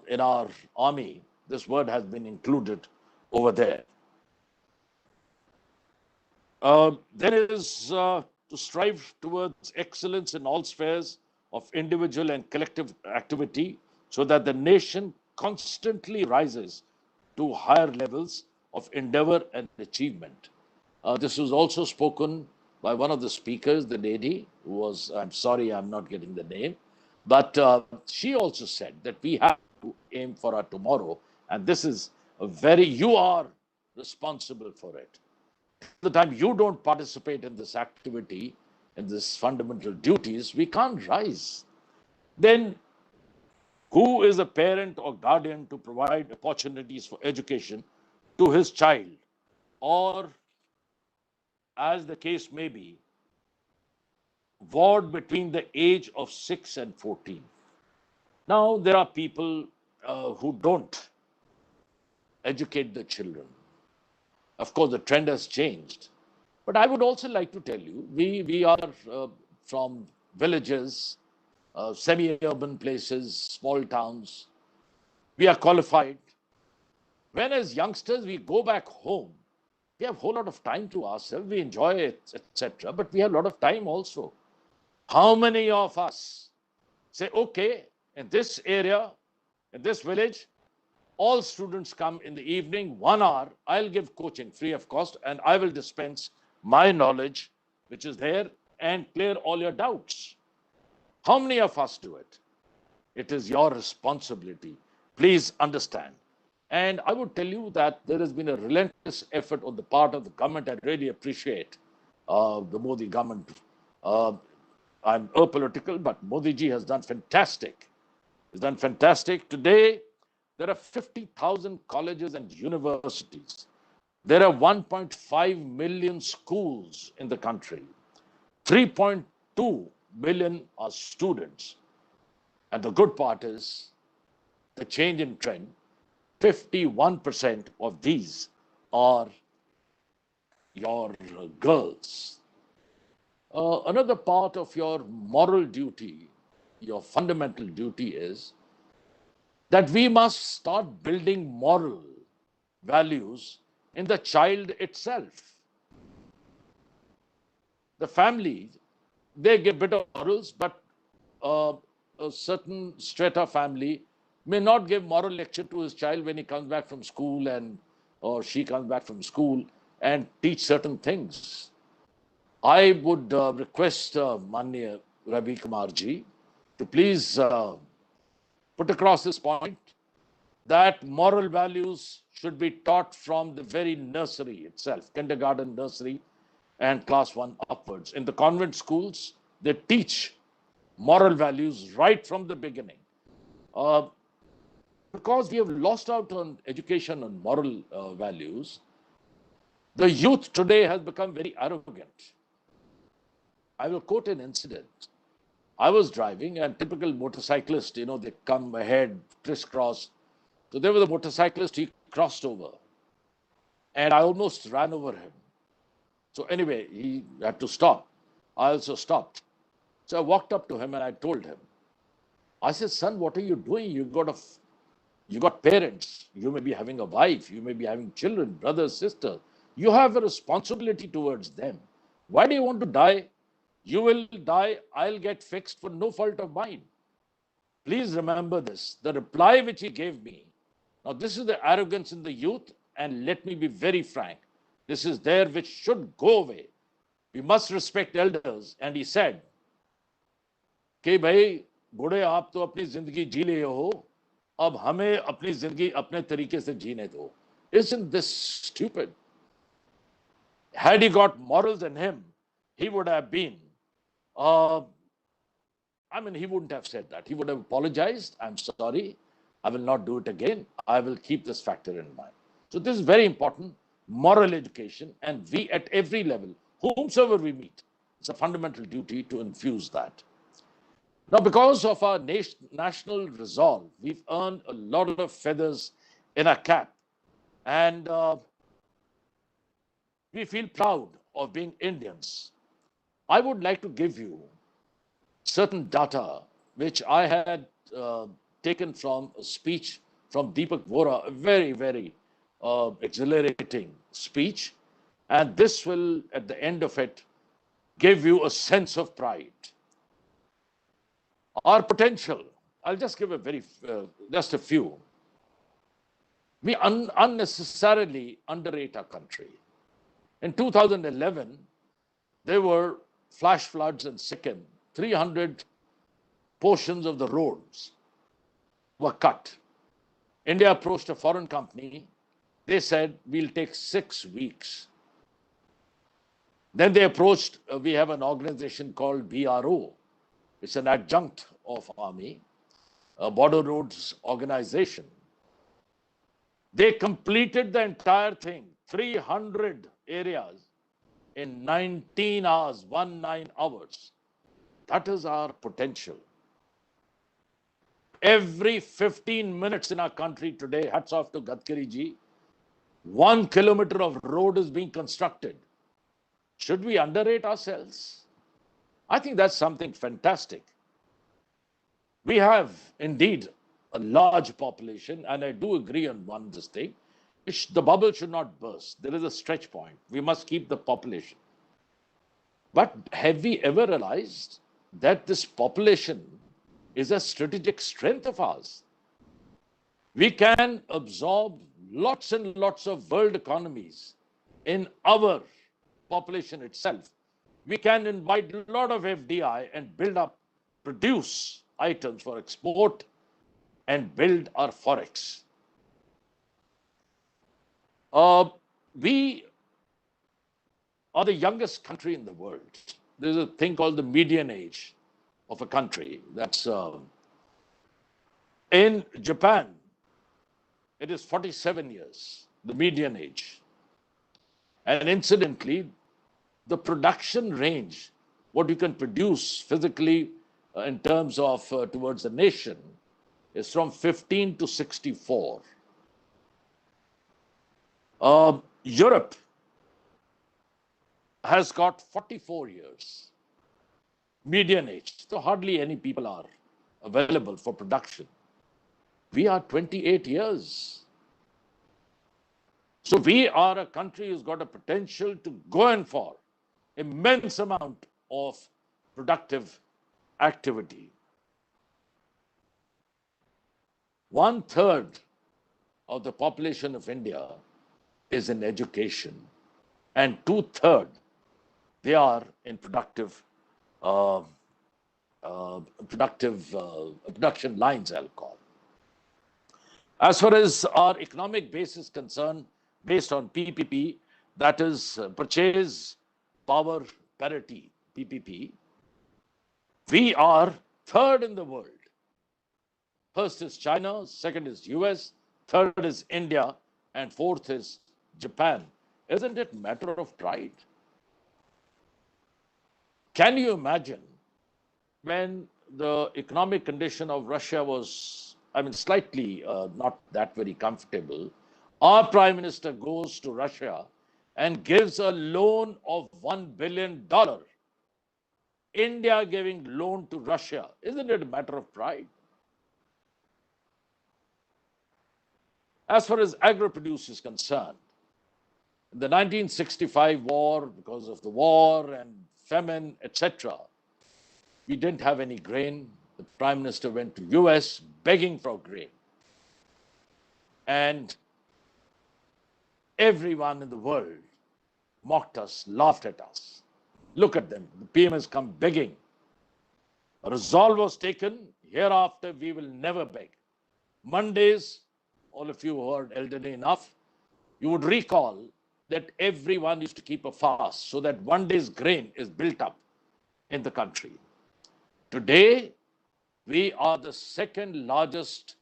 in our army. This word has been included over there. Then is to strive towards excellence in all spheres of individual and collective activity so that the nation constantly rises to higher levels of endeavor and achievement. This was also spoken by one of the speakers, the lady who was, I'm sorry, I'm not getting the name, but she also said that we have to aim for our tomorrow. And this is you are responsible for it. The time you don't participate in this activity, in this fundamental duties, we can't rise. Then who is a parent or guardian to provide opportunities for education to his child, or as the case may be, ward between the age of 6 and 14? Now, there are people who don't educate the children. Of course, the trend has changed. But I would also like to tell you, we are from villages, semi-urban places, small towns. We are qualified. When as youngsters we go back home, we have a whole lot of time to ourselves. We enjoy it, etc. But we have a lot of time also. How many of us say, okay, in this area, In this village, all students come in the evening, 1 hour. I'll give coaching free of cost, and I will dispense my knowledge, which is there, and clear all your doubts. How many of us do it? It is your responsibility. Please understand. And I would tell you that there has been a relentless effort on the part of the government. I really appreciate the Modi government. I'm apolitical, but Modi ji has done fantastic. He's done fantastic. Today, there are 50,000 colleges and universities. There are 1.5 million schools in the country. 3.2 million are students. And the good part is the change in trend. 51% of these are your girls. Another part of your moral duty, your fundamental duty is that we must start building moral values in the child itself. The family, they give better morals, but a certain strata family may not give moral lecture to his child when he comes back from school and or she comes back from school and teach certain things. I would request Manya Ravi Kumar ji to please put across this point that moral values should be taught from the very nursery itself, kindergarten, nursery, and class 1 upwards. In the convent schools, they teach moral values right from the beginning. Because we have lost out on education on moral values, the youth today has become very arrogant. I will quote an incident. I was driving, and typical motorcyclist, they come ahead, crisscross. So there was a motorcyclist, he crossed over, and I almost ran over him. So anyway, he had to stop. I also stopped. So I walked up to him and I told him, I said, son, what are you doing? You got parents. You may be having a wife. You may be having children, brothers, sisters. You have a responsibility towards them. Why do you want to die? You will die. I'll get fixed for no fault of mine. Please remember this. The reply which he gave me. Now, this is the arrogance in the youth. And let me be very frank. This is there which should go away. We must respect elders. And he said, कि भाई बूढ़े आप तो अपनी जिंदगी जी लिए हो, अब हमें अपनी जिंदगी अपने तरीके से जीने दो. Isn't this stupid? Had he got morals in him, he would have been, he wouldn't have said that. He would have apologized. I'm sorry. I will not do it again. I will keep this factor in mind. So this is very important, moral education, and we at every level, whomsoever we meet, it's a fundamental duty to infuse that. Now, because of our national resolve, we've earned a lot of feathers in our cap, and we feel proud of being Indians. I would like to give you certain data which I had taken from a speech from Deepak Vora, a very, very exhilarating speech. And this will, at the end of it, give you a sense of pride. Our potential, I'll just give just a few. We unnecessarily underrate our country. In 2011, there were flash floods in Sikkim. 300 portions of the roads were cut. India approached a foreign company. They said, we'll take 6 weeks. Then they approached, we have an organization called BRO. It's an adjunct of Army, a border roads organization. They completed the entire thing, 300 areas in 19 hours, 19 hours. That is our potential. Every 15 minutes in our country today, hats off to Gadkari ji, 1 kilometer of road is being constructed. Should we underrate ourselves? I think that's something fantastic. We have indeed a large population, and I do agree on this thing. The bubble should not burst. There is a stretch point. We must keep the population. But have we ever realized that this population is a strategic strength of ours? We can absorb lots and lots of world economies in our population itself. We can invite a lot of FDI and build up, produce items for export and build our forex. We are the youngest country in the world. There's a thing called the median age of a country. That's in Japan, it is 47 years, the median age. And incidentally, the production range, what you can produce physically in terms of towards the nation, is from 15 to 64. Europe has got 44 years median age. So hardly any people are available for production. We are 28 years. So we are a country who's got a potential to go in for immense amount of productive activity. 1/3 of the population of India is in education, and 2/3 they are in production lines, I'll call. As far as our economic base is concerned, based on PPP, that is purchase power parity, PPP, we are third in the world. First is China, second is US, third is India, and fourth is Japan. Isn't it a matter of pride? Can you imagine when the economic condition of Russia was, slightly not that very comfortable, our Prime Minister goes to Russia and gives a loan of $1 billion. India giving loan to Russia. Isn't it a matter of pride? As far as agro-produce is concerned, in the 1965 war, because of the war and famine, etc., we didn't have any grain. The Prime Minister went to US begging for grain. And everyone in the world mocked us, laughed at us. Look at them. The PM has come begging. A resolve was taken. Hereafter, we will never beg. Mondays, all of you who are elderly enough, you would recall that everyone used to keep a fast so that one day's grain is built up in the country. Today, we are the second largest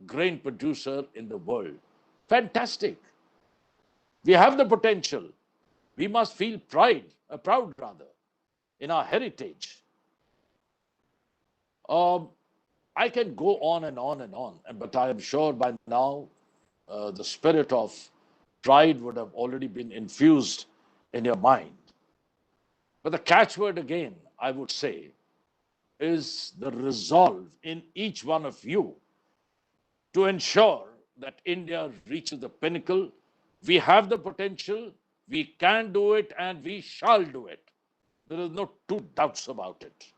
grain producer in the world. Fantastic. We have the potential. We must feel proud in our heritage. I can go on and on and on, but I am sure by now the spirit of pride would have already been infused in your mind. But the catchword again, I would say, is the resolve in each one of you to ensure that India reaches the pinnacle. We have the potential, we can do it, and we shall do it. There is no two doubts about it.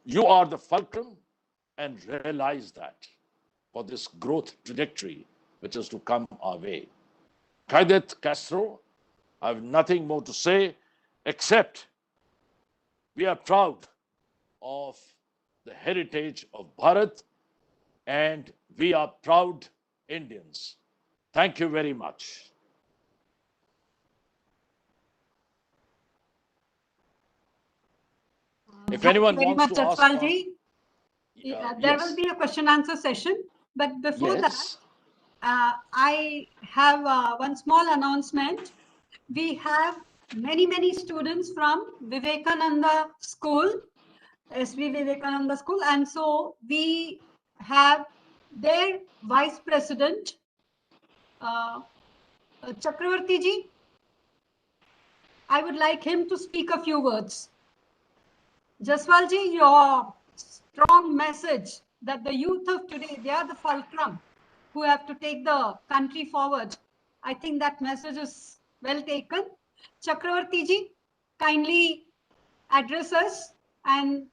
You are the fulcrum, and realize that for this growth trajectory which is to come our way. Cadet Castro, I have nothing more to say except we are proud of the heritage of Bharat, and we are proud Indians. Thank you very much. If anyone wants to ask, there will be a question answer session, but before that, I have one small announcement. We have many students from Vivekananda School, SV Vivekananda School, and so we have their Vice President, Chakravarti ji. I would like him to speak a few words. Jaswal ji, your strong message that the youth of today, they are the fulcrum who have to take the country forward. I think that message is well taken. Chakravarti ji, kindly address us and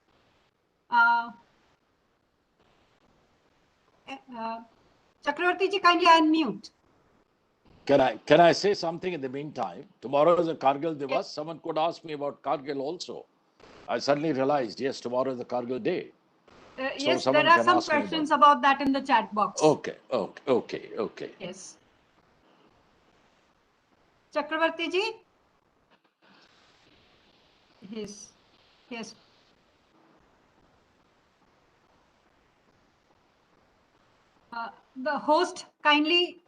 Chakravarti ji, kindly unmute. Can I say something in the meantime? Tomorrow is a Kargil Divas. Someone could ask me about Kargil also. I suddenly realized, yes, tomorrow is the Kargil day. Yes, someone there are can some ask me questions about that in the chat box. Okay. Yes. Chakravarti ji? Yes. The host, kindly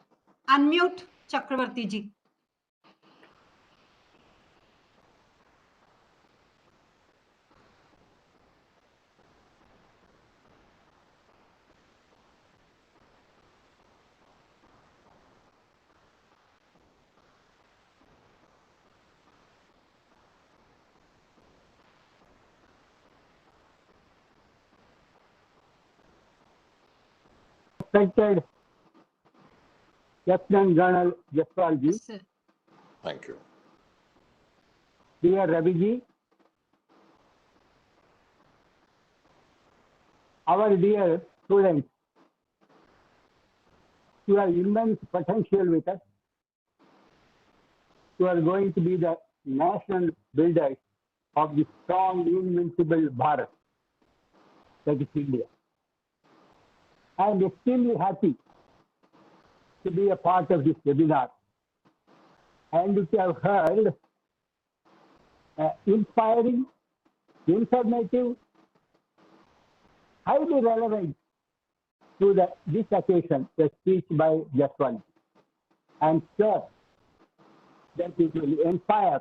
unmute Chakravarti ji. Respected Lieutenant Colonel Jaswal ji, Yes, sir. Thank you. dear Ravi ji, our dear students, you have immense potential with us. You are going to be the national builders of the strong, invincible Bharat, that is India. I am extremely happy to be a part of this webinar. And if you have heard, inspiring, informative, highly relevant to this occasion, the speech by Jaswal. I am sure that it will inspire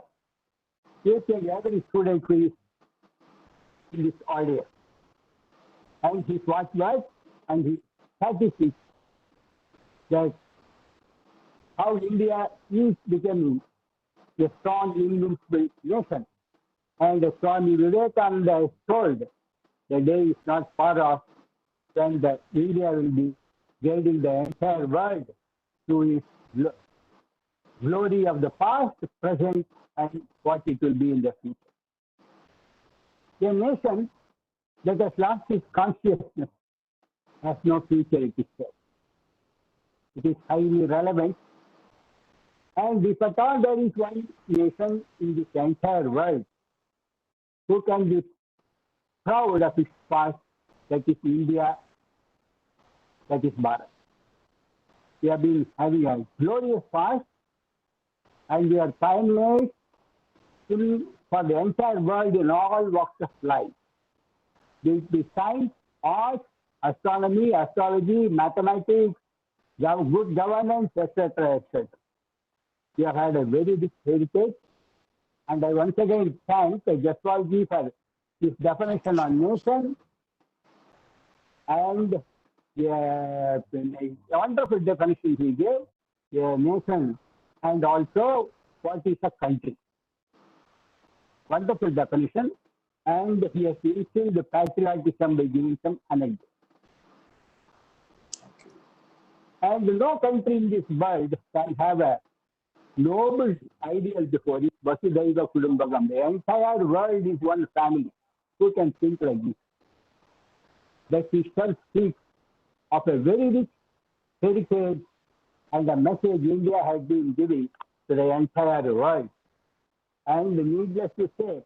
each and every student who is in this audience. And his watchwords and his statistics that how India is becoming a strong, invincible nation. And Swami Vivekananda has told the day is not far off when India will be guiding the entire world to its glory of the past, present, and what it will be in the future. A nation that has lost its consciousness has no future, it is said. It is highly relevant. And if at all there is one nation in this entire world who can be proud of its past, that is India, that is Bharat. We have been having a glorious past, and we are pioneers for the entire world in all walks of life. Be it science, arts, astronomy, astrology, mathematics, good governance, etc., etc. We have had a very rich heritage, and I once again thank Jaswal ji for his definition on nation and a wonderful definition he gave, a nation, and also what is a country. Wonderful definition, and he has instilled the patriotism by giving some anecdotes. And no country in this world can have a noble ideal before it. Vasudhaiva Kudumbakam. The entire world is one family. Who can think like this? That itself speaks of a very rich heritage and a message India has been giving to the entire world. And needless to say,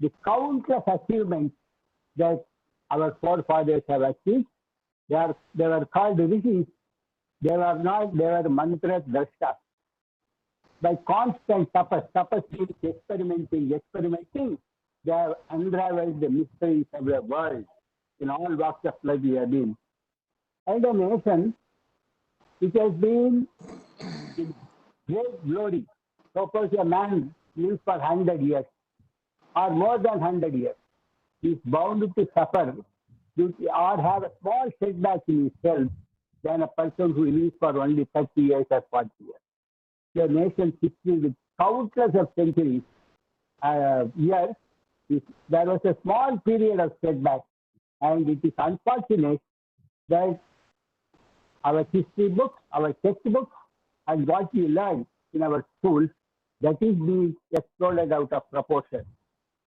the countless achievements that our forefathers have achieved, they were called rishis. They were mantra drashtas. By constant tapas means experimenting, they have unraveled the mysteries of the world in all walks of life we have been. And a nation which has been in great glory. Suppose a man lives for 100 years or more than 100 years. He is bound to suffer or have a small setback in his health than a person who lives for only 30 years or 40 years. The nation's history with countless of centuries, years, there was a small period of setback, and it is unfortunate that our history books, our textbooks, and what we learn in our schools, that is being exploded out of proportion.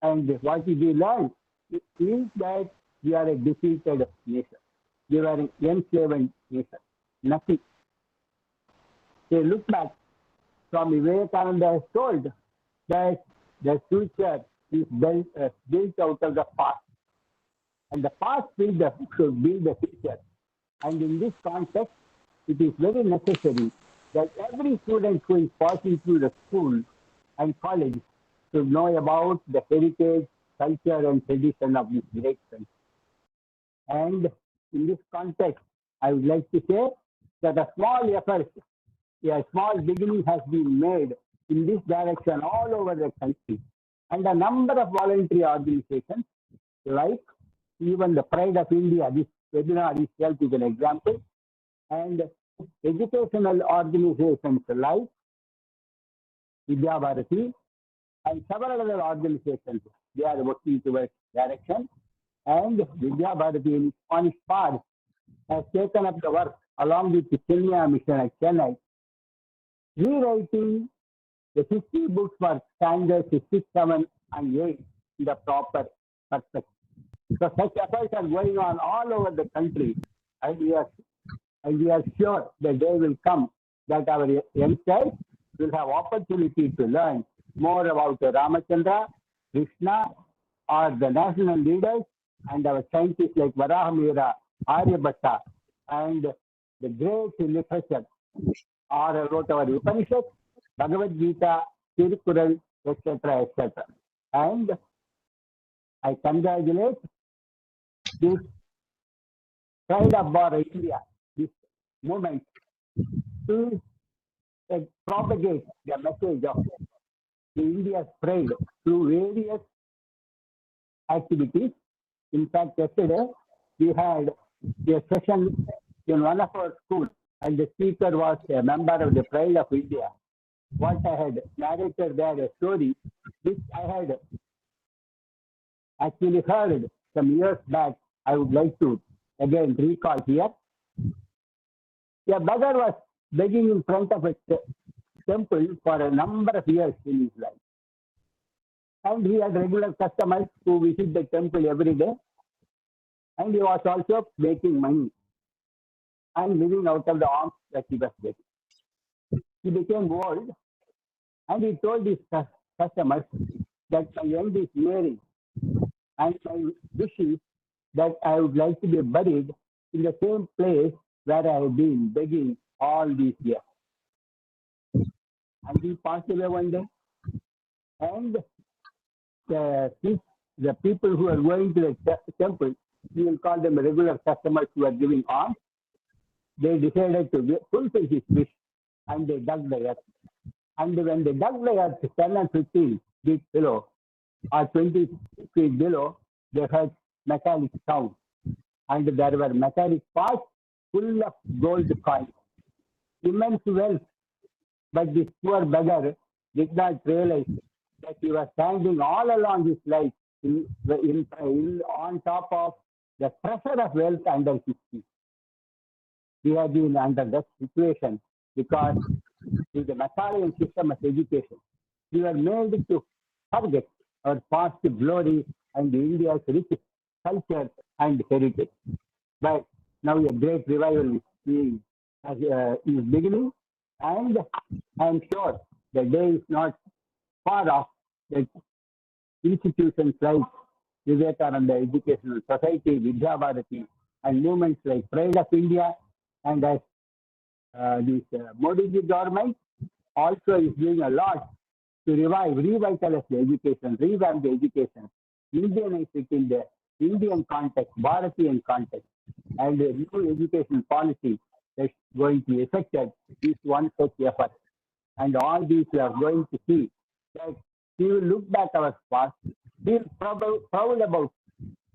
And what we learn is that we are a defeated nation. they were an enslaved nation. Nothing. They look back. Swami Vivekananda has told that the future is built out of the past. And the past should build the future. And in this context, it is very necessary that every student who is passing through the school and college should know about the heritage, culture, and tradition of this great country. And in this context, I would like to say that a small effort, a small beginning has been made in this direction all over the country. And a number of voluntary organizations, like even the Pride of India, this webinar itself is an example, and educational organizations like Vidya Bharati and several other organizations, they are working towards direction. And Vidya Bharati on its part has taken up the work along with the Kenya Mission at Chennai, rewriting the 50 books for standards 6, 7, and 8 in the proper perspective. So such efforts are going on all over the country, and we are sure the day will come that our youngsters will have opportunity to learn more about Ramachandra, Krishna, or the national leaders, and our scientists like Varahamira, Aryabhatta, and the great literature, or wrote our Upanishads, Bhagavad Gita, Tirukural, etc., etc. And I congratulate this Pride of India, this movement, to propagate the message of India's pride through various activities. In fact, yesterday we had a session in one of our schools, and the speaker was a member of the Pride of India. What I had narrated there, a story which I had actually heard some years back, I would like to again recall here. A beggar was begging in front of a temple for a number of years in his life. And he had regular customers who visit the temple every day. And he was also making money and living out of the alms that he was getting. He became old, and he told his customers that my end is nearing, and my wish is that I would like to be buried in the same place where I have been begging all these years. And he passed away one day, and the people who are going to the temple, we will call them regular customers who are giving alms, they decided to fulfill his wish, and they dug the earth. And when they dug the earth 10 and 15 feet below, or 20 feet below, they heard metallic sound. And there were metallic pots full of gold coins. Immense wealth. But this poor beggar did not realize that he was standing all along his life on top of the pressure of wealth under his feet. We have been under that situation because with the Machiavellian system of education, we were made to forget our past glory and India's rich culture and heritage. But now a great revival is beginning, and I am sure the day is not far off that institutions like Vivekananda Educational Society, Vidya Bharati, and movements like Pride of India, and as this Modi government also is doing a lot to revitalize the education, revamp the education, Indianize it in the Indian context, Bharatian context, and the new education policy that's going to be effected is one such effort. And all these we are going to see that we will look back our past, feel proud about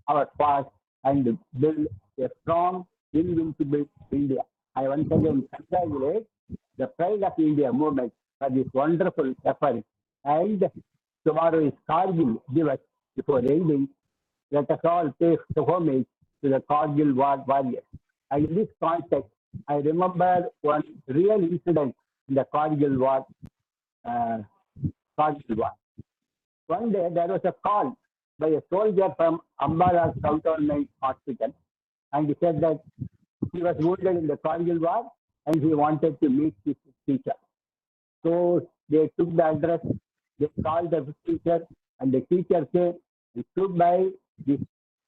our past, and build a strong, invincible India. I once again congratulate the Pride of India movement for this wonderful effort. And tomorrow is Kargil Divas. Before ending, let us all pay the homage to the Kargil war warriors. And in this context, I remember one real incident in the Kargil war. One day there was a call by a soldier from Ambala Cantonment Hospital, and he said that he was wounded in the Kargil war and he wanted to meet his teacher. So they took the address, they called the teacher, and the teacher came and stood by the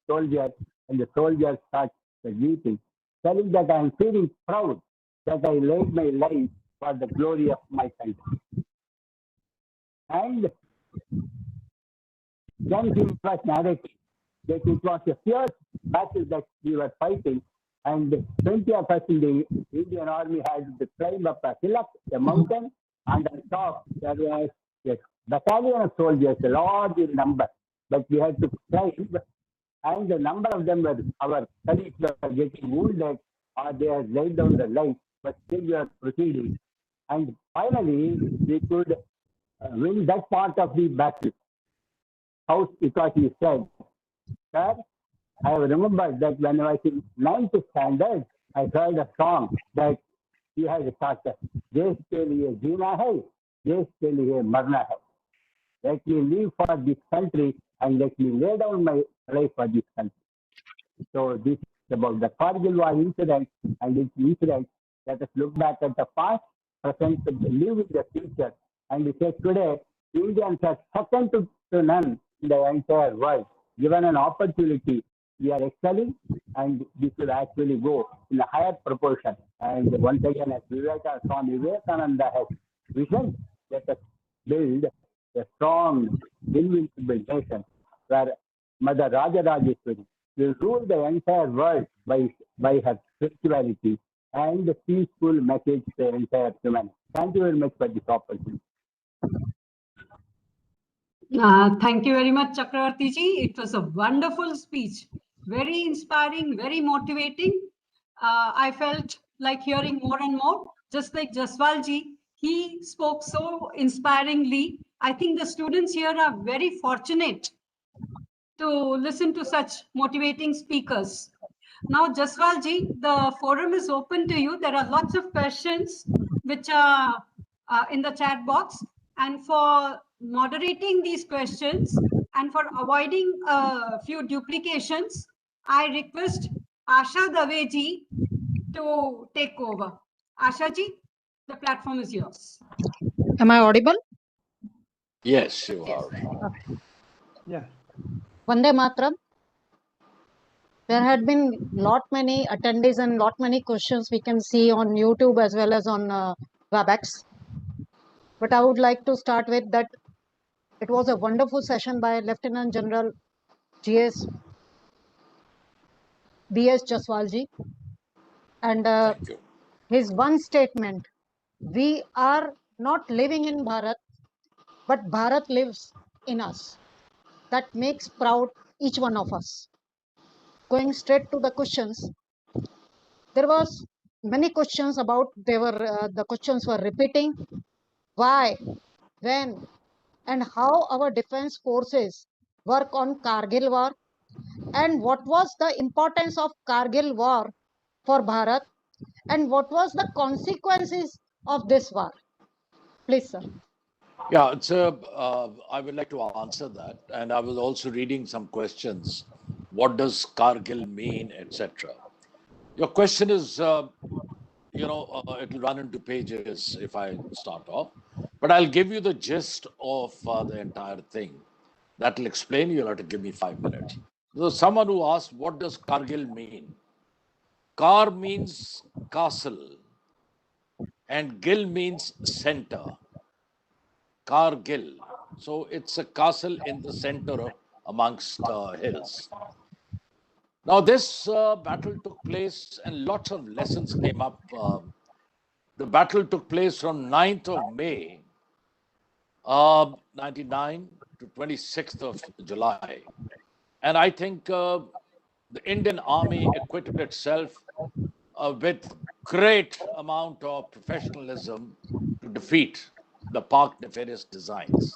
soldier, and the soldier started weeping, telling that I am feeling proud that I laid my life for the glory of my country. And then he was narrating that it was a fierce battle that we were fighting, and 20 of us in the Indian Army had to climb up a hillock, a mountain, and on top there was a battalion of soldiers, a large in number, but we had to climb, and the number of them were our colleagues were getting wounded or they had laid down the life, but still we are proceeding. And finally, we could win that part of the battle. How, because he said, sir, I remember that when I was in 9th standard, I heard a song that he had started. देश के लिए जीना है, देश के लिए मरना है. Let me live for this country and let me lay down my life for this country. So this is about the Kargil war incident and its incident. Let us look back at the past, present, live with the future. And we say today, Indians are second to none in the entire world. Given an opportunity, we are excelling, and this will actually go in a higher proportion. And once again, as Swami Vivekananda has vision, let us build a strong, invincible nation where Mother Rajarajeshwari will rule the entire world by her spirituality and the peaceful message to the entire humanity. Thank you very much for this opportunity. Thank you very much, Chakravarti ji. It was a wonderful speech, very inspiring, very motivating. I felt like hearing more and more, just like Jaswal ji. He spoke so inspiringly. I think the students here are very fortunate to listen to such motivating speakers. Now, Jaswal ji, the forum is open to you. There are lots of questions which are in the chat box. And for moderating these questions and for avoiding a few duplications, I request Asha Dave ji to take over. Asha ji, the platform is yours. Am I audible? Yes, you are. Yeah. Vande Mataram. There had been lot many attendees and lot many questions we can see on YouTube as well as on WebEx. But I would like to start with that it was a wonderful session by Lieutenant General GS B.S. Jaswalji. And Thank you. his one statement, we are not living in Bharat, but Bharat lives in us. That makes proud each one of us. Going straight to the questions, there was many questions about the questions were repeating. Why, when, and how our defense forces work on Kargil war, and what was the importance of Kargil war for Bharat, and what was the consequences of this war. Please, sir. Yeah, it's I would like to answer that. And I was also reading some questions. What does Kargil mean, etc.? Your question is, it'll run into pages if I start off. But I'll give you the gist of the entire thing. That'll explain. You'll have to give me 5 minutes. So someone who asked, what does Kargil mean? Kar means castle and Gil means center. Kargil. So it's a castle in the center amongst hills. Now, this battle took place and lots of lessons came up. The battle took place from 9th of May, 99 to 26th of July. And I think the Indian Army acquitted itself with great amount of professionalism to defeat the Pak nefarious designs.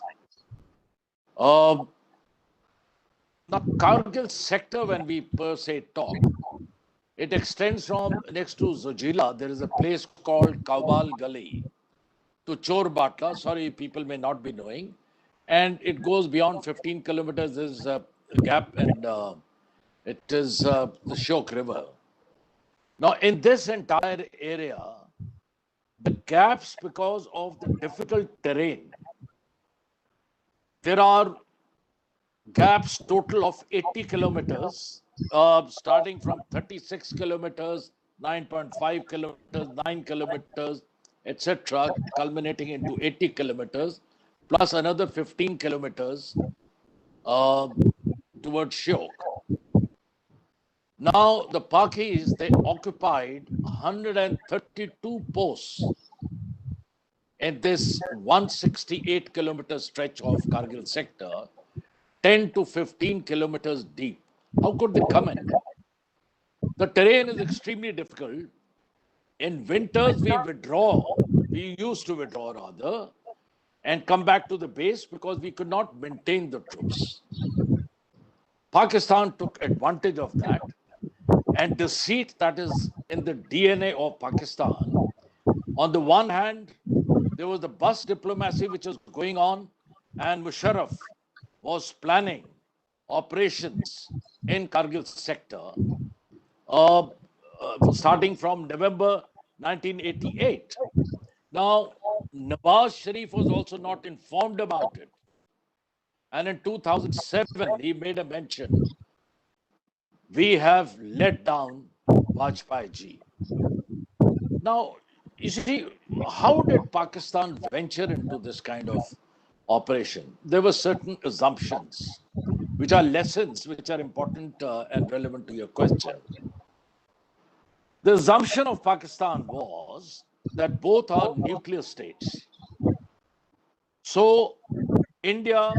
Now, Kargil sector, when we per se talk, it extends from next to Zojila. There is a place called Kaubal Gully to Chor Batla. Sorry, people may not be knowing. And it goes beyond 15 kilometers. There's a gap, and it is the Shok River. Now, in this entire area, the gaps because of the difficult terrain, there are gaps total of 80 kilometers, starting from 36 kilometers, 9.5 kilometers, 9 kilometers, etc., culminating into 80 kilometers, plus another 15 kilometers uh, towards Shiok. Now, the Pakis, they occupied 132 posts in this 168 kilometer stretch of Kargil sector, 10 to 15 kilometers deep. How could they come in? The terrain is extremely difficult. In winters, we used to withdraw rather, and come back to the base because we could not maintain the troops. Pakistan took advantage of that, and deceit that is in the DNA of Pakistan. On the one hand, there was the bus diplomacy which was going on, and Musharraf was planning operations in Kargil sector uh, starting from November 1988. Now, Nawaz Sharif was also not informed about it. And in 2007, he made a mention, we have let down Vajpayee ji. Now, you see, how did Pakistan venture into this kind of operation? There were certain assumptions, which are lessons which are important and relevant to your question. The assumption of Pakistan was that both are nuclear states. So India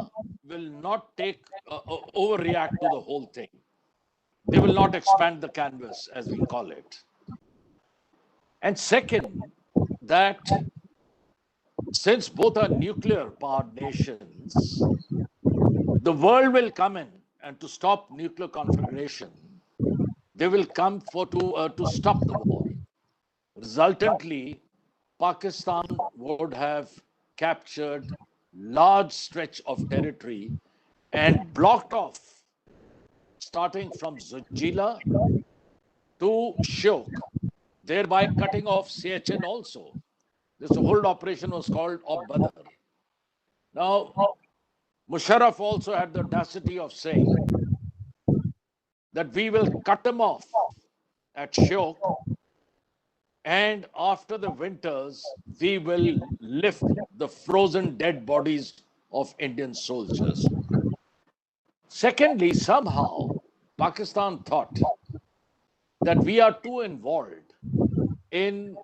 will not overreact to the whole thing. They will not expand the canvas, as we call it. And second, that since both are nuclear powered nations, the world will come in, and to stop nuclear conflagration, they will come to stop the war. Resultantly, Pakistan would have captured large stretch of territory and blocked off, starting from Zujila to Shiok, thereby cutting off CHN also. This whole operation was called Ob Badr. Now, Musharraf also had the audacity of saying that we will cut them off at Shiok, and after the winters, we will lift the frozen dead bodies of Indian soldiers. Secondly, somehow, Pakistan thought that we are too involved in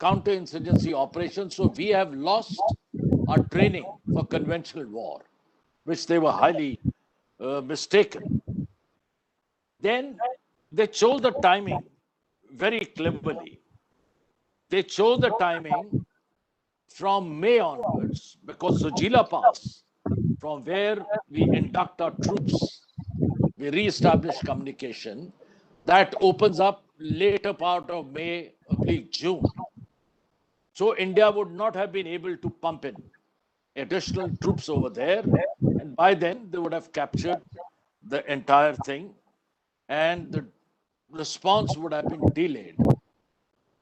counterinsurgency operations, so we have lost our training for conventional war, which they were highly mistaken. Then they chose the timing very cleverly. They chose the timing from May onwards because Zojila Pass, from where we induct our troops, we re-establish communication, that opens up later part of May, oblique June. So India would not have been able to pump in additional troops over there, and by then they would have captured the entire thing, and the response would have been delayed.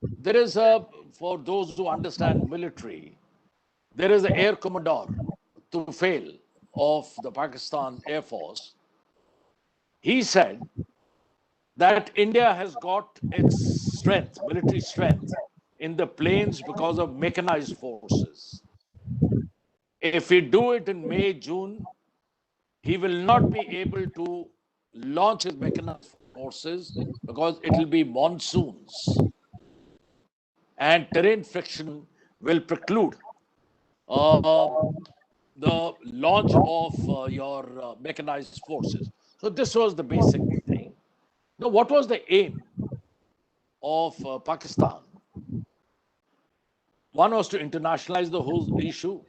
There is for those who understand military, there is an air commodore, Tufail, of the Pakistan Air Force. He said that India has got its strength, military strength, in the plains because of mechanized forces. If we do it in May, June, he will not be able to launch his mechanized forces because it will be monsoons, and terrain friction will preclude uh, the launch of your mechanized forces. So this was the basic thing. Now, what was the aim of Pakistan? One was to internationalize the whole issue.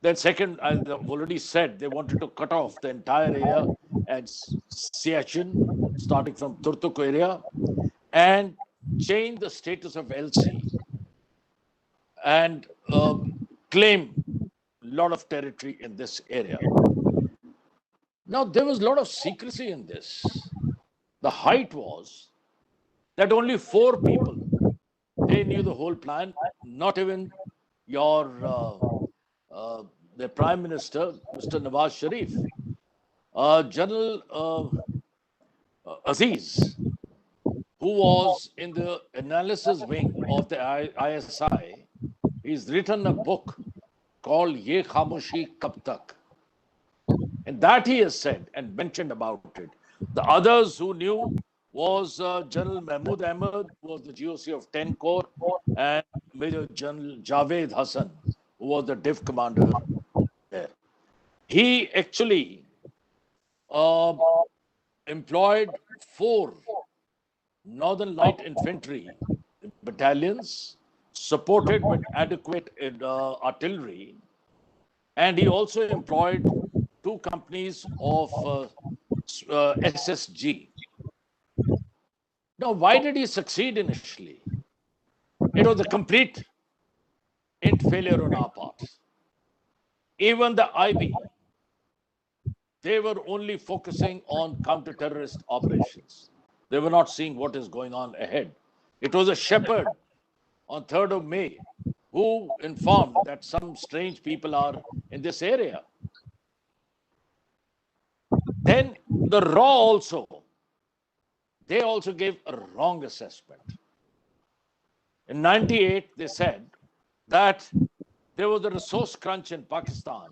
Then second, as I've already said, they wanted to cut off the entire area at Siachen, starting from Turtuk area, and change the status of LC and claim a lot of territory in this area. Now, there was a lot of secrecy in this. The height was that only 4 people, they knew the whole plan, not even your the Prime Minister, Mr. Nawaz Sharif. General Aziz, who was in the analysis wing of the ISI, he's written a book called Ye Khamoshi Kab Tak. And that he has said and mentioned about it. The others who knew was General Mahmood Ahmed, who was the GOC of 10 Corps, and Major General Javed Hassan, who was the Div commander there. He actually employed 4 Northern Light Infantry battalions supported with adequate artillery, and he also employed 2 companies of SSG. Now, why did he succeed initially? It was a complete failure on our part. Even the IB, they were only focusing on counter-terrorist operations. They were not seeing what is going on ahead. It was a shepherd on 3rd of May who informed that some strange people are in this area. Then the RAW also, they also gave a wrong assessment. In 98, they said that there was a resource crunch in Pakistan,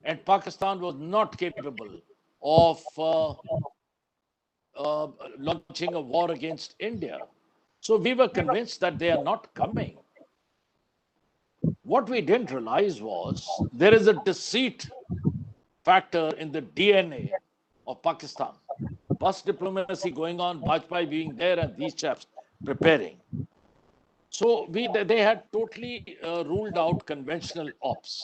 and Pakistan was not capable of launching a war against India. So we were convinced that they are not coming. What we didn't realize was there is a deceit factor in the DNA of Pakistan. Past diplomacy going on, Bajpayee being there, and these chaps preparing. So they had totally ruled out conventional ops.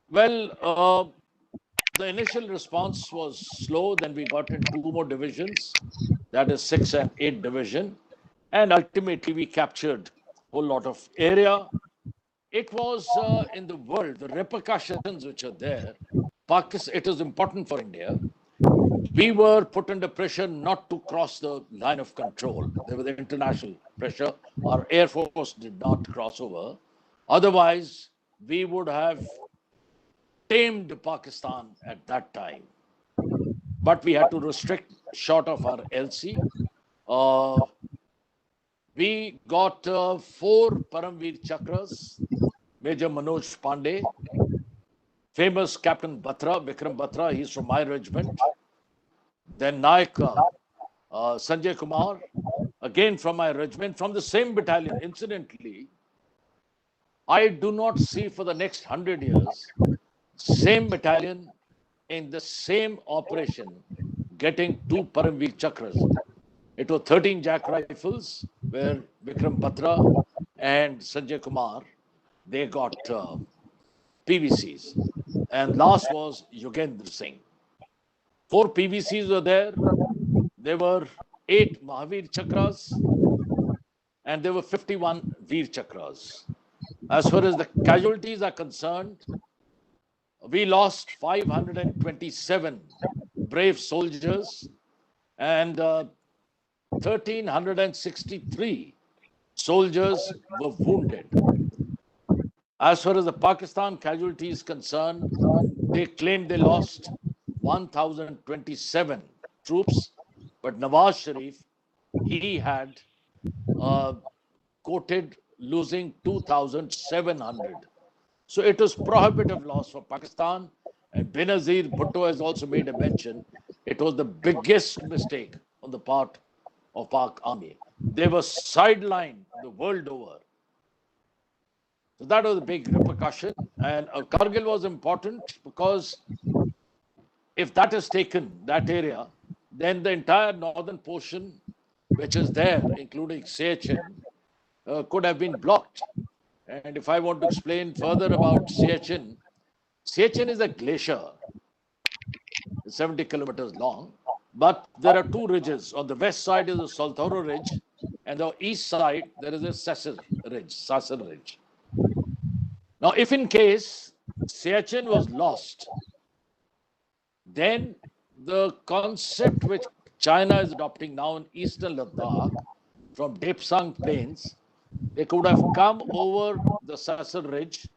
Well, the initial response was slow. Then we got in 2 more divisions, that is 6 and 8 division, and ultimately we captured a whole lot of area. It was in the world, the repercussions which are there. Pakistan, it is important for India. We were put under pressure not to cross the line of control. There was the international pressure. Our Air Force did not cross over. Otherwise, we would have tamed Pakistan at that time. But we had to restrict short of our LC. We got 4 Paramveer Chakras, Major Manoj Pandey, famous Captain Batra, Vikram Batra, he's from my regiment. Then Naik Sanjay Kumar, again from my regiment, from the same battalion. Incidentally, I do not see for the next 100 years, same battalion in the same operation getting 2 Paramveer Chakras. It was 13 Jack rifles, where Vikram Batra and Sanjay Kumar, they got PVCs. And last was Yogendra Singh. 4 PVCs were there. There were 8 Mahavir Chakras, and there were 51 Veer Chakras. As far as the casualties are concerned, we lost 527 brave soldiers, and 1,363 soldiers were wounded. As far as the Pakistan casualty is concerned, they claimed they lost 1,027 troops, but Nawaz Sharif, he had quoted losing 2,700. So it was prohibitive loss for Pakistan. And Benazir Bhutto has also made a mention. It was the biggest mistake on the part of Pak Army. They were sidelined the world over. So that was a big repercussion. And Kargil was important because if that is taken, that area, then the entire northern portion, which is there, including Siachen, could have been blocked. And if I want to explain further about Siachen, Siachen is a glacier, 70 kilometers long, but there are 2 ridges. On the west side is the Saltoro Ridge, and the east side there is a Sasser Ridge. Now, if in case Siachen was lost, then the concept which China is adopting now in eastern Ladakh from Depsang Plains, they could have come over the Sasser Ridge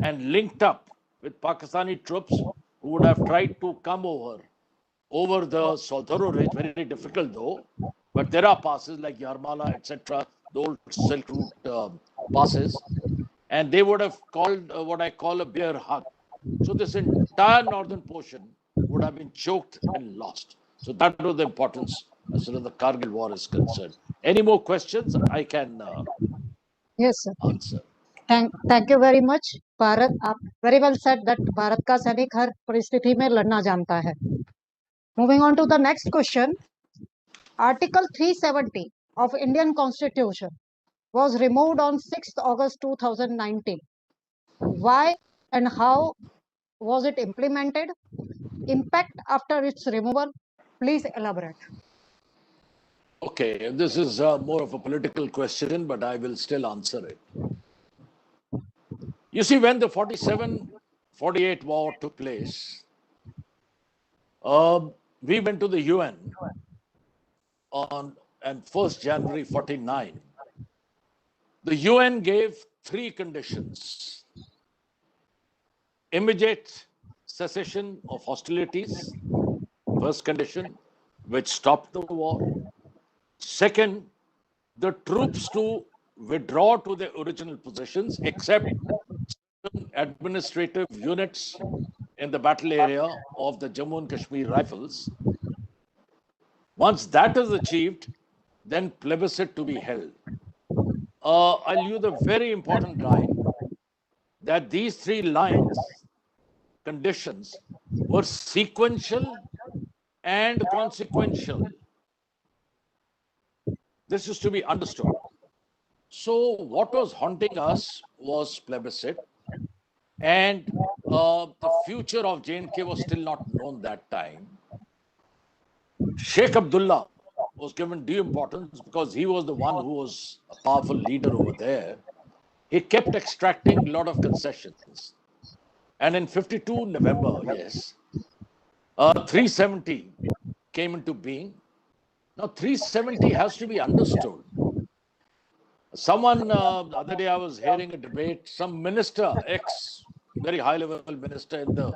and linked up with Pakistani troops who would have tried to come over the Solthoro Ridge. Very difficult though, but there are passes like Yarmala, etc., the old Silk Route passes, and they would have called what I call a bear hug. So this entire northern portion would have been choked and lost. So that was the importance as far as the Kargil war is concerned. Any more questions? I can Yes, sir. answer. Thank you very much Bharat. आप very well said that Bharat का सैनिक हर परिस्थिति में लड़ना जानता है. Moving on to the next question. Article 370 of Indian Constitution was removed on 6th August 2019. Why and how was it implemented? Impact after its removal? Please elaborate. Okay, this is more of a political question, but I will still answer it. You see, when the 47-48 war took place, we went to the UN on 1st January 49. The UN gave 3 conditions: immediate cessation of hostilities, first condition, which stopped the war. Second, the troops to withdraw to their original positions, except certain administrative units in the battle area of the Jammu and Kashmir Rifles. Once that is achieved, then plebiscite to be held. I'll use a very important line that these 3 lines, conditions, were sequential and consequential. This is to be understood. So what was haunting us was plebiscite, and the future of J&K was still not known that time. Sheikh Abdullah was given due importance because he was the one who was a powerful leader over there. He kept extracting a lot of concessions. And in 52 November, yes, 370 came into being. Now, 370 has to be understood. Someone, the other day I was hearing a debate, some minister, very high level minister in the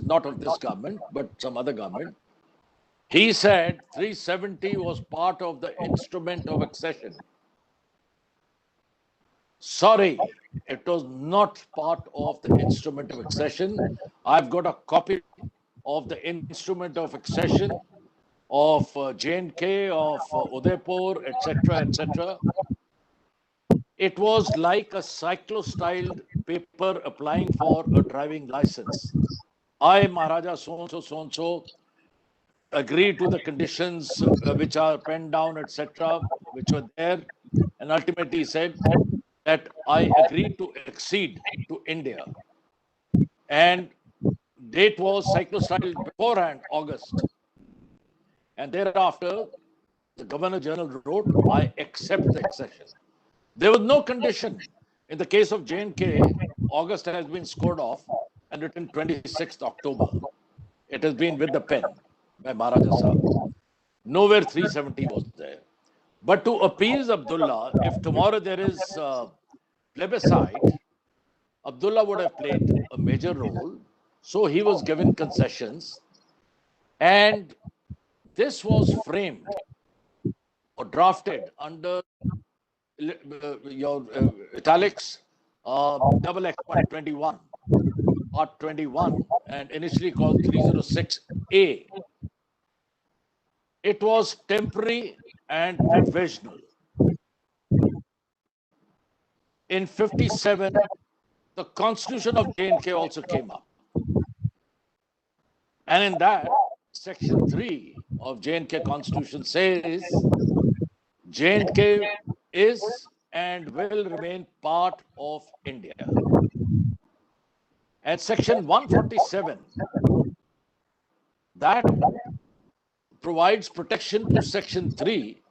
not of this government, but some other government, he said 370 was part of the instrument of accession. Sorry, it was not part of the instrument of accession. I've got a copy of the instrument of accession of J&K, of Udaipur, etc., etc. It was like a cyclo-styled paper applying for a driving license. I, Maharaja so-and-so, agree to the conditions which are penned down, etc., which were there. And ultimately he said that I agree to accede to India. And date was cyclo-styled beforehand, August. And thereafter, the Governor General wrote, I accept the accession. There was no condition. In the case of J&K, August has been scored off and written 26th October. It has been with the pen by Maharaja Sahib. Nowhere 370 was there. But to appease Abdullah, if tomorrow there is plebiscite, Abdullah would have played a major role. So he was given concessions. And this was framed or drafted under your italics, double X 121, part 21, and initially called 306A. It was temporary and provisional. In 57, the constitution of J&K also came up. And in that, section 3 of J&K constitution says, J&K is and will remain part of India. And section 147, that provides protection to section 3.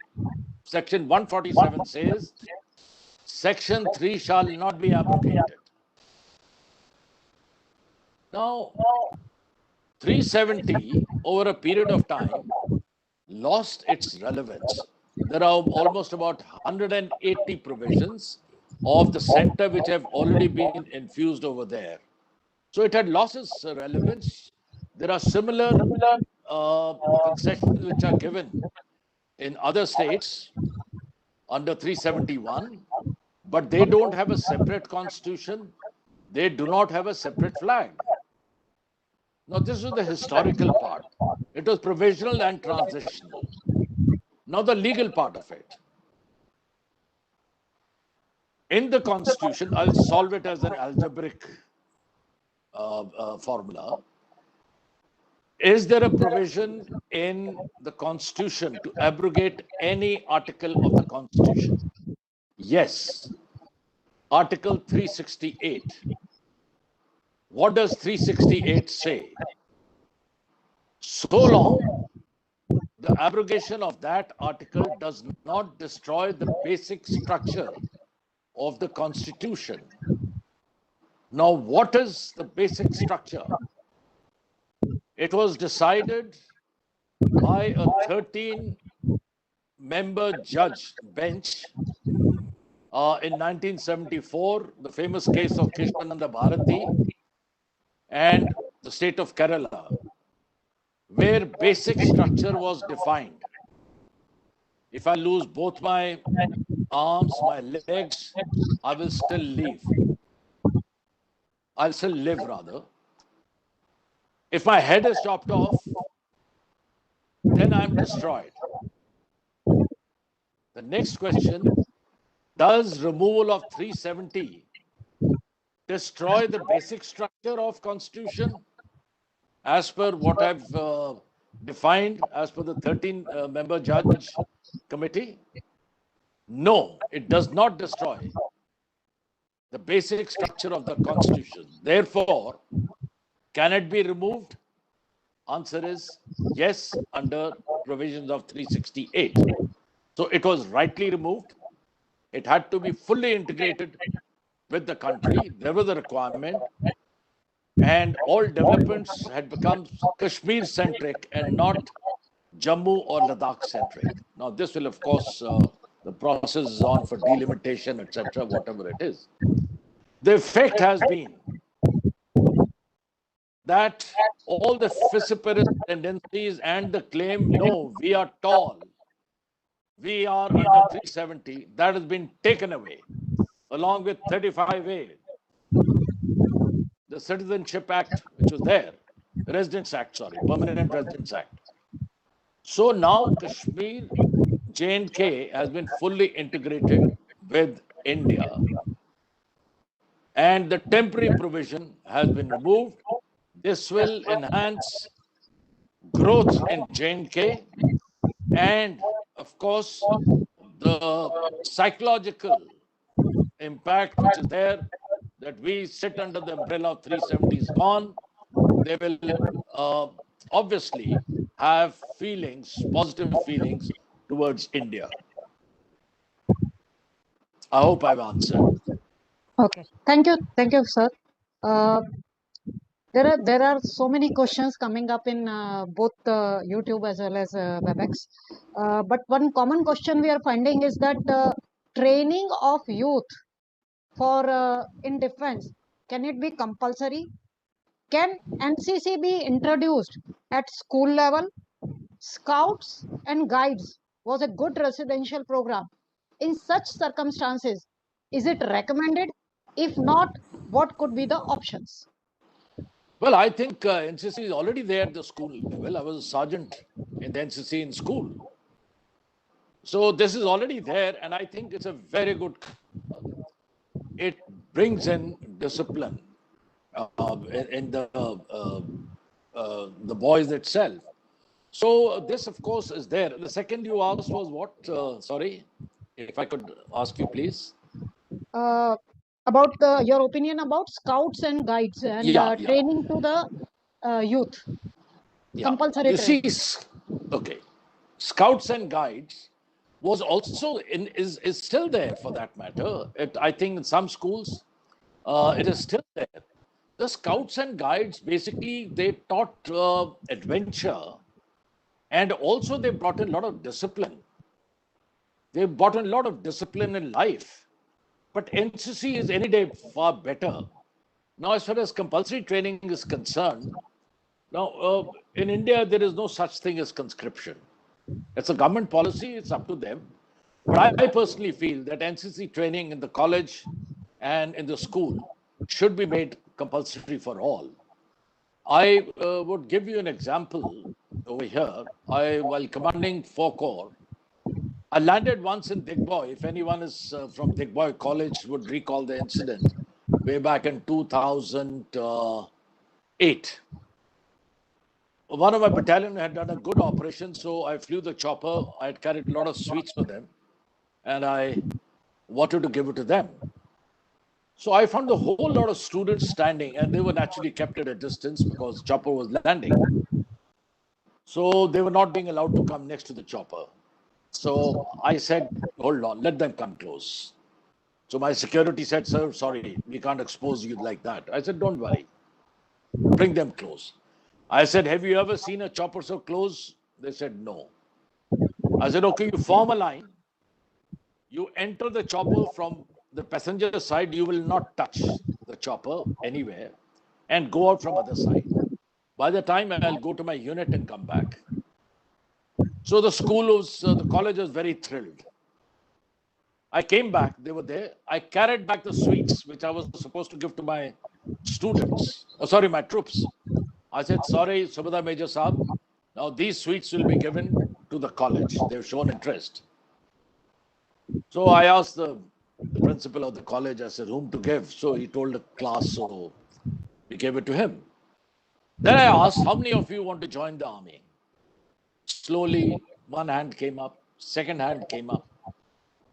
Section 147 says, section 3 shall not be abrogated. Now, 370 over a period of time lost its relevance. there are almost about 180 provisions of the center which have already been infused over there. So it had lost its relevance. There are similar concessions which are given in other states under 371, but they don't have a separate constitution. They do not have a separate flag. Now, this is the historical part. It was provisional and transitional. Now, the legal part of it. In the constitution, I'll solve it as an algebraic formula. Is there a provision in the constitution to abrogate any article of the constitution? Yes. Article 368. What does 368 say? So long the abrogation of that article does not destroy the basic structure of the constitution. Now, what is the basic structure? It was decided by a 13-member judge bench in 1974, the famous case of Krishnananda Bharati and the state of Kerala, where basic structure was defined. If I lose both my arms, my legs, I will still live. I'll still live, rather. If my head is chopped off, then I'm destroyed. The next question, does removal of 370 destroy the basic structure of constitution as per what I've defined as per the 13-member judge committee? No, it does not destroy the basic structure of the constitution. Therefore, can it be removed? Answer is yes, under provisions of 368. So it was rightly removed. It had to be fully integrated with the country. There was a requirement, and all developments had become Kashmir centric and not Jammu or Ladakh centric. Now, this will, of course, the process is on for delimitation, etc., whatever it is. The effect has been that all the vociferous tendencies and the claim, no, we are tall, we are under 370, that has been taken away, along with 35A, the Citizenship Act, which was there, Residence Act, sorry, Permanent Residence Act. So now Kashmir, J&K has been fully integrated with India, and the temporary provision has been removed. This will enhance growth in J&K, and of course, the psychological impact which is there, that we sit under the umbrella of 370 is gone. They will obviously have feelings, positive feelings towards India. I hope I've answered. Okay, thank you, sir. There are so many questions coming up in both YouTube as well as WebEx. But one common question we are finding is that training of youth for in defense, can it be compulsory? Can NCC be introduced at school level? Scouts and Guides was a good residential program. In such circumstances, is it recommended? If not, what could be the options? Well, I think NCC is already there at the school level. I was a sergeant in the NCC in school. So this is already there, and I think it's a very good. It brings in discipline in the boys itself. So this, of course, is there. The second you asked was what? Sorry, if I could ask you, please. About your opinion about Scouts and Guides and training to the youth. Compulsory You training. see, okay, Scouts and Guides was also is still there for that matter. I think in some schools it is still there. The Scouts and Guides basically they taught adventure, and also they brought in a lot of discipline. They've brought in a lot of discipline in life. But NCC is any day far better. Now, as far as compulsory training is concerned, now in India, there is no such thing as conscription. It's a government policy, it's up to them. But I personally feel that NCC training in the college and in the school should be made compulsory for all. I would give you an example over here. While commanding 4 Corps, I landed once in Digboy. If anyone is from Digboy College would recall the incident way back in 2008. One of my battalion had done a good operation, so I flew the chopper. I had carried a lot of sweets for them, and I wanted to give it to them. So I found a whole lot of students standing, and they were naturally kept at a distance because chopper was landing. So they were not being allowed to come next to the chopper. So I said, hold on, let them come close. So my security said, sir, sorry, we can't expose you like that. I said, don't worry, bring them close. I said, have you ever seen a chopper so close? They said, no. I said, okay, you form a line. You enter the chopper from the passenger side, you will not touch the chopper anywhere, and go out from other side. By the time I'll go to my unit and come back. So the college was very thrilled. I came back, they were there. I carried back the sweets, which I was supposed to give to my students, my troops. I said, sorry, Subhada Major Saab, now these sweets will be given to the college. They've shown interest. So I asked the principal of the college, I said, whom to give? So he told the class, so we gave it to him. Then I asked, how many of you want to join the army? Slowly, one hand came up, second hand came up,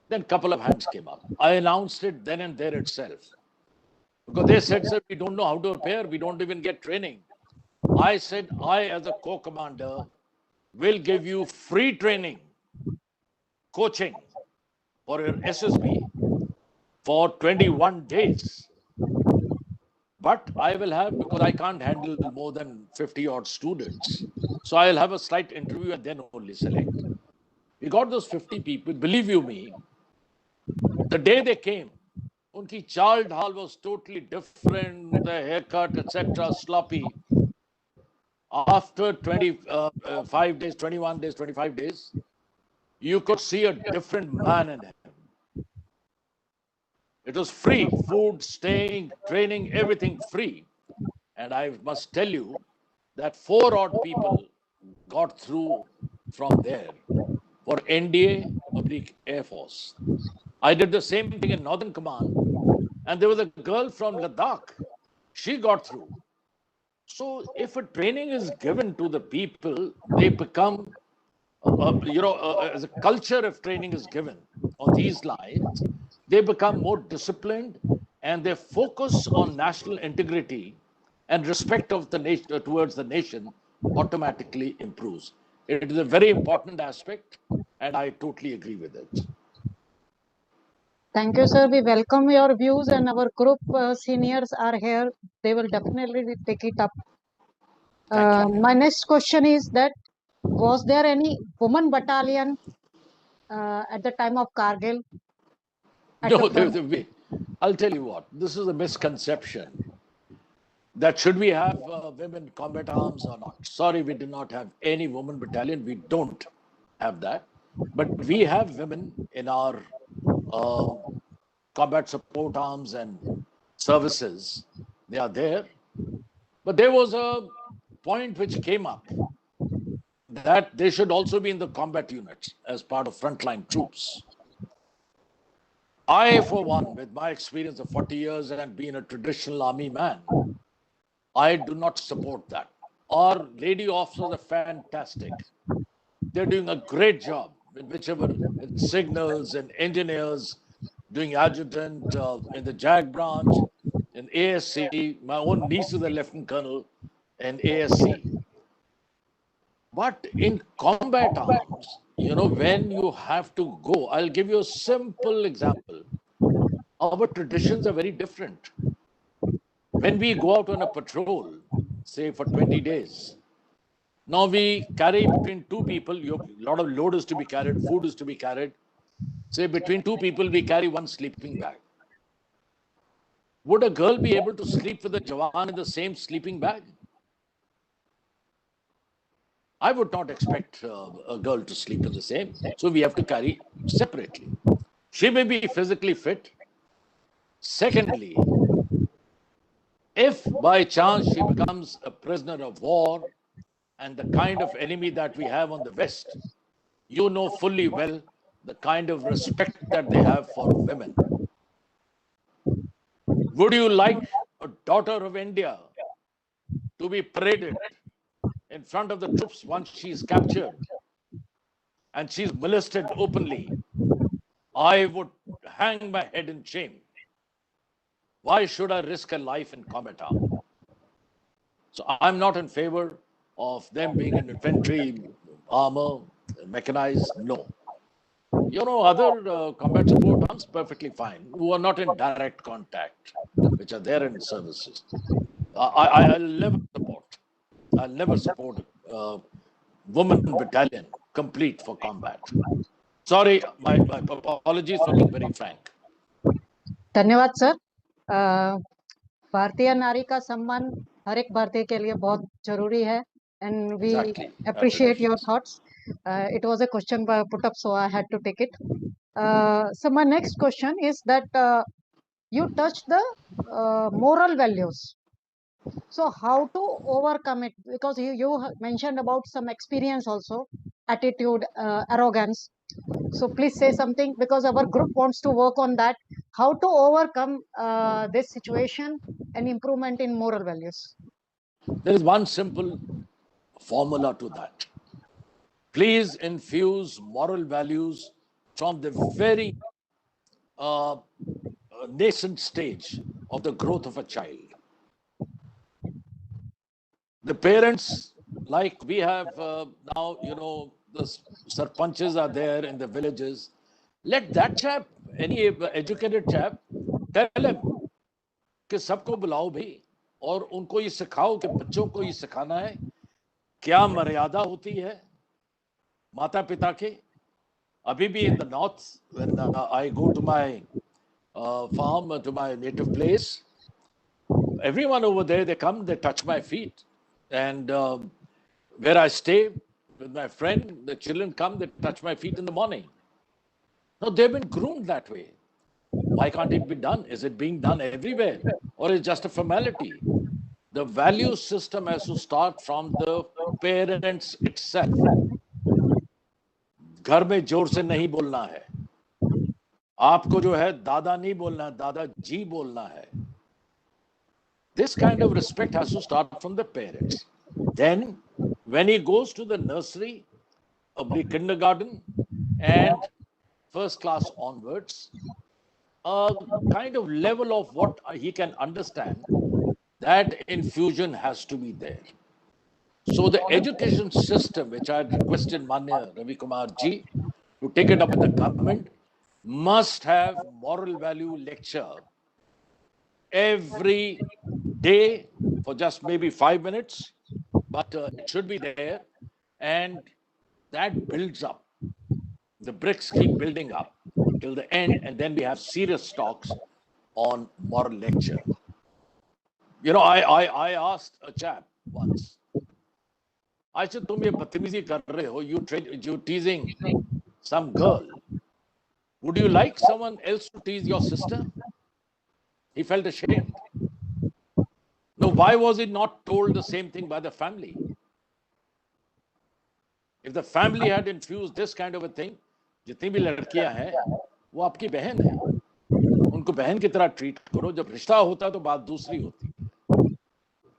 then a couple of hands came up. I announced it then and there itself. Because they said, sir, we don't know how to prepare, we don't even get training. I said, I, as a co-commander, will give you free training, coaching for your SSB for 21 days. But I will have, because I can't handle more than 50 odd students, so I'll have a slight interview and then only select. We got those 50 people, believe you me, the day they came, unki chal dhal was totally different, the haircut, etc., sloppy. After 25 days, 21 days, 25 days, you could see a different man in him. It was free, food, staying, training, everything free. And I must tell you that 4 odd people got through from there for NDA oblique Air Force. I did the same thing in Northern Command, and there was a girl from Ladakh. She got through. So if a training is given to the people, they become, as a culture of training is given on these lines, they become more disciplined and their focus on national integrity and respect of the nation towards the nation automatically improves. It is a very important aspect, and I totally agree with it. Thank you, sir. We welcome your views, and our group seniors are here. They will definitely take it up. My next question is that was there any woman battalion at the time of Kargil? No, I'll tell you what, this is a misconception that should we have women combat arms or not. Sorry, we do not have any woman battalion. We don't have that. But we have women in our combat support arms and services. They are there. But there was a point which came up that they should also be in the combat units as part of frontline troops. I, for one, with my experience of 40 years and being a traditional army man, I do not support that. Our lady officers are fantastic. They're doing a great job in whichever, in signals and engineers, doing adjutant in the JAG branch, in ASC. My own niece is a lieutenant colonel in ASC. But in combat arms, when you have to go, I'll give you a simple example. Our traditions are very different. When we go out on a patrol, say for 20 days, now we carry between 2 people, a lot of load is to be carried, food is to be carried. Say between two people, we carry one sleeping bag. Would a girl be able to sleep with a Jawan in the same sleeping bag? I would not expect a girl to sleep in the same. So we have to carry separately. She may be physically fit. Secondly, if by chance she becomes a prisoner of war and the kind of enemy that we have on the West, you know fully well the kind of respect that they have for women. Would you like a daughter of India to be paraded in front of the troops once she's captured and she's molested openly? I would hang my head in shame. Why should I risk a life in combat army? So I'm not in favor of them being in infantry, armor, mechanized. No. You know, other combat support arms, perfectly fine, who are not in direct contact, which are there in services. I'll never support. I'll never support woman battalion complete for combat. Sorry, my apologies for being very frank. धन्यवाद sir. भारतीय नारी का सम्मान हर एक भारतीय के लिए बहुत जरूरी है, and we Exactly. appreciate your Appreciations. thoughts. It was a question put up, so I had to take it. So my next question is that you touched the moral values. So how to overcome it? Because you mentioned about some experience also, attitude, arrogance. So please say something, because our group wants to work on that. How to overcome this situation and improvement in moral values? There is one simple formula to that. Please infuse moral values from the very nascent stage of the growth of a child. The parents, like we have now, you know, the sarpanches are there in the villages. Let that chap, any educated chap, tell him कि सबको बुलाओ भाई और उनको ये सिखाओ कि बच्चों को ये सिखाना है क्या मर्यादा होती है माता पिता के. अभी भी in the north, when I go to my farm, to my native place, everyone over there, they come, they touch my feet. And where I stay with my friend, the children come, they touch my feet in the morning. No, they've been groomed that way. Why can't it be done? Is it being done everywhere? Or is it just a formality? The value system has to start from the parents itself. घर में जोर से नहीं बोलना है. आपको जो है दादा नहीं बोलना है, दादा जी बोलना है. This kind of respect has to start from the parents. Then, when he goes to the nursery, oblique kindergarten, and first class onwards, a kind of level of what he can understand, that infusion has to be there. So the education system, which I had requested Manya Ravi Kumar ji to take it up with the government, must have moral value lecture every day for just maybe 5 minutes, but it should be there, and that builds up. The bricks keep building up till the end, and then we have serious talks on moral lecture. You know, I asked a chap once, I said, तुम ये बदतमीजी कर रहे हो, you teasing some girl. Would you like someone else to tease your sister? He felt ashamed. No, why was it not told the same thing by the family? If the family had infused this kind of a thing, जितनी भी लड़कियां हैं, वो आपकी बहन है. उनको बहन की तरह ट्रीट करो. जब रिश्ता होता है तो बात दूसरी होती है.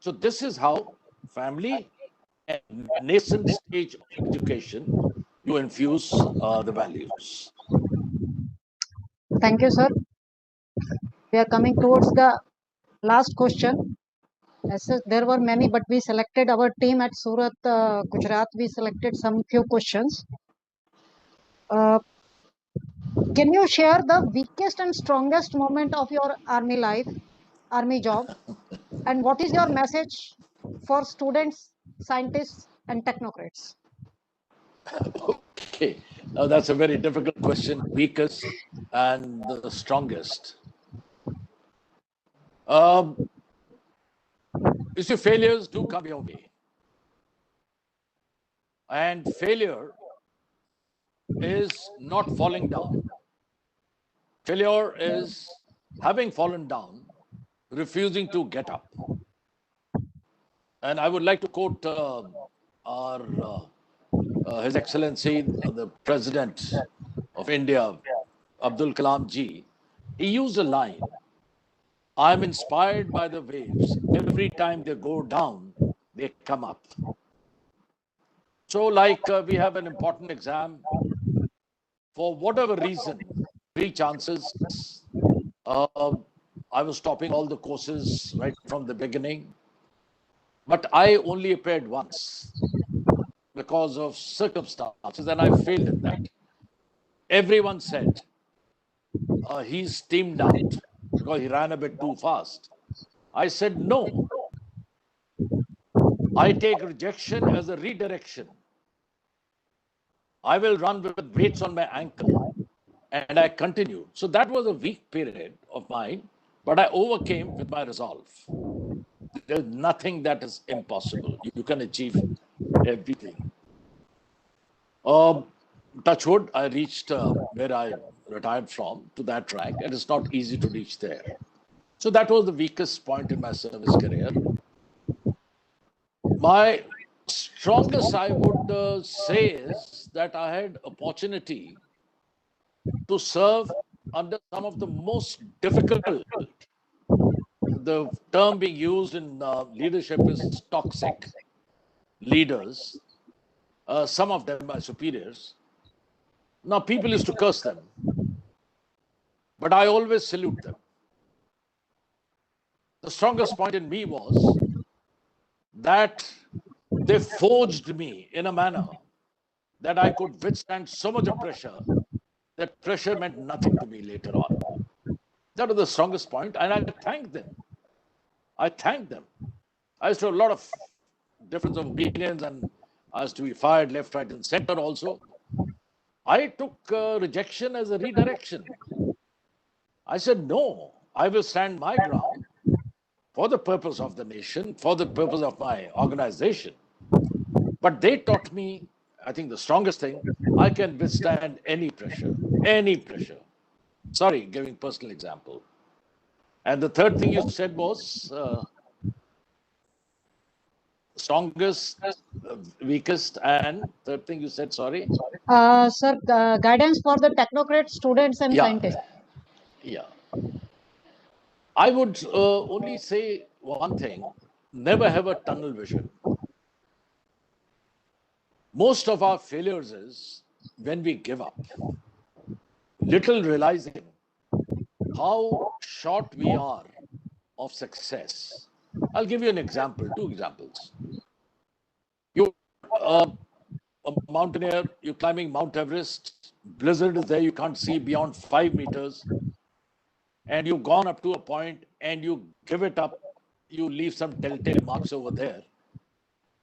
So this is how family and nascent stage of education you infuse the values. Thank you, sir. We are coming towards the last question. As there were many, but we selected, our team at Surat, Gujarat, we selected some few questions. Can you share the weakest and strongest moment of your army life, army job? And what is your message for students, scientists, and technocrats? Okay, now that's a very difficult question. Weakest and the strongest. Um, you see, failures do come your way, and failure is not falling down. Failure is having fallen down, refusing to get up. And I would like to quote our His Excellency, the President of India, Abdul Kalam ji. He used a line: "I'm inspired by the waves. Every time they go down, they come up." So, like we have an important exam, for whatever reason, three chances. Uh, I was topping all the courses right from the beginning, but I only appeared once because of circumstances, and I failed in that. Everyone said he's steamed out because he ran a bit too fast. I said, no, I take rejection as a redirection. I will run with weights on my ankle. And I continued. So that was a weak period of mine, but I overcame with my resolve. There's nothing that is impossible. You can achieve everything. Touch wood, I reached where I retired from to that rank, and it's not easy to reach there. So that was the weakest point in my service career. My strongest, I would say, is that I had opportunity to serve under some of the most difficult. The term being used in leadership is toxic leaders. Some of them are superiors. Now, people used to curse them, but I always salute them. The strongest point in me was that they forged me in a manner that I could withstand so much of pressure that pressure meant nothing to me later on. That was the strongest point, and I thank them. I thank them. I used to have a lot of difference of opinions, and I was to be fired left, right, and center also. I took rejection as a redirection. I said, no, I will stand my ground for the purpose of the nation, for the purpose of my organization. But they taught me, I think the strongest thing, I can withstand any pressure, any pressure. Sorry, giving personal example. And the third thing you said was strongest, weakest, and third thing you said, sorry? Sir, guidance for the technocrat students and Yeah, scientists. yeah. I would only say one thing: never have a tunnel vision. Most of our failures is when we give up, little realizing how short we are of success. I'll give you an example, two examples. You, a mountaineer, you're climbing Mount Everest, blizzard is there, you can't see beyond 5 meters, and you've gone up to a point and you give it up, you leave some telltale marks over there,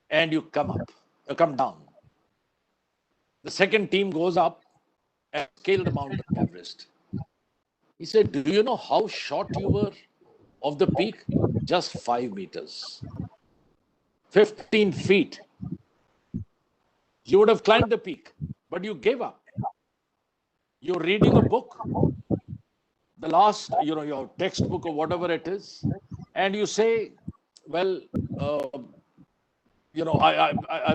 and you come down. The second team goes up and scaled Mount Everest. He said, do you know how short you were of the peak? Just 5 meters, 15 feet. You would have climbed the peak, but you gave up. You're reading a book, the last, your textbook or whatever it is, and you say, well, I'm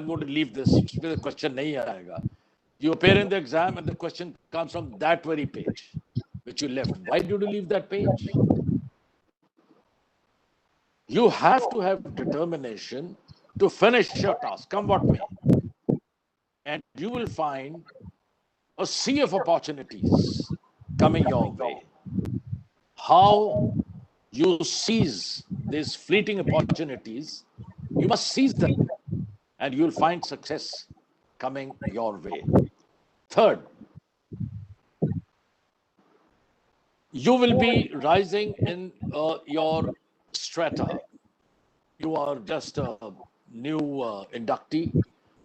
going to leave this. The question nahi aayega. You appear in the exam and the question comes from that very page, which you left. Why did you leave that page? You have to have determination to finish your task, come what may. And you will find a sea of opportunities coming your way. How you seize these fleeting opportunities, you must seize them, and you'll find success coming your way. Third, you will be rising in your strata. You are just a new inductee.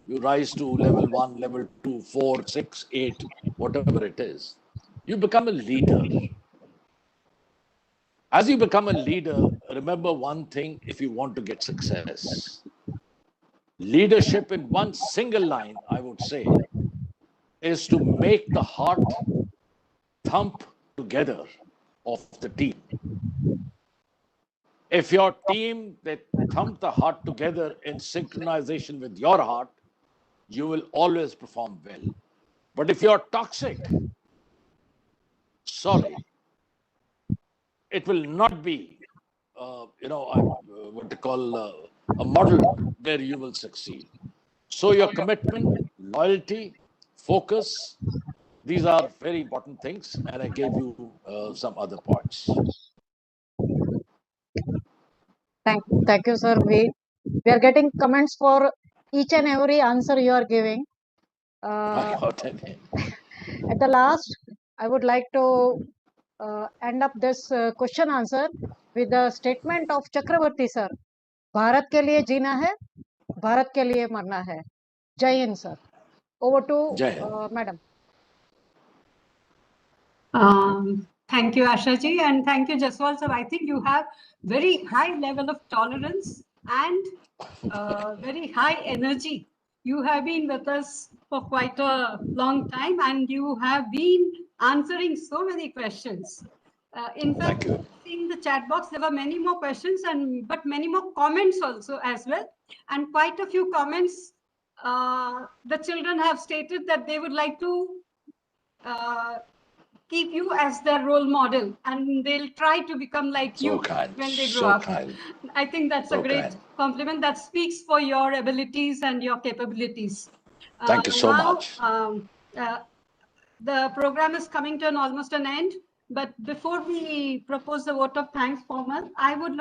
you rise to level 1, level 2, 4, 6, 8, whatever it is. You become a leader. As you become a leader, remember one thing if you want to get success. Leadership in one single line, I would say, is to make the heart thump together of the team. If your team, they thump the heart together in synchronization with your heart, you will always perform well. But if you're toxic, sorry, it will not be, what to call a model where you will succeed. So your commitment, loyalty, focus, these are very important things. And I gave you some other points. Thank you, sir. We are getting comments for each and every answer you are giving. My Uh, God. at the last, I would like to end up this question answer with the statement of Chakravarti sir. Bharat के लिए जीना है, भारत के लिए मरना है. Jai Hind, sir. Over to Jai Hind. madam. Thank you, Ashaji, and thank you, Jaswal sir. I think you have very high level of tolerance and very high energy. You have been with us for quite a long time, and you have been answering so many questions. In fact, Thank you. in the chat box, there were many more questions, but many more comments also as well, and quite a few comments. The children have stated that they would like to keep you as their role model, and they'll try to become like So you kind, when they grow so up. kind. I think that's So a great kind. compliment that speaks for your abilities and your capabilities. Thank you so much. The program is coming to almost an end, but before we propose the vote of thanks formal, I would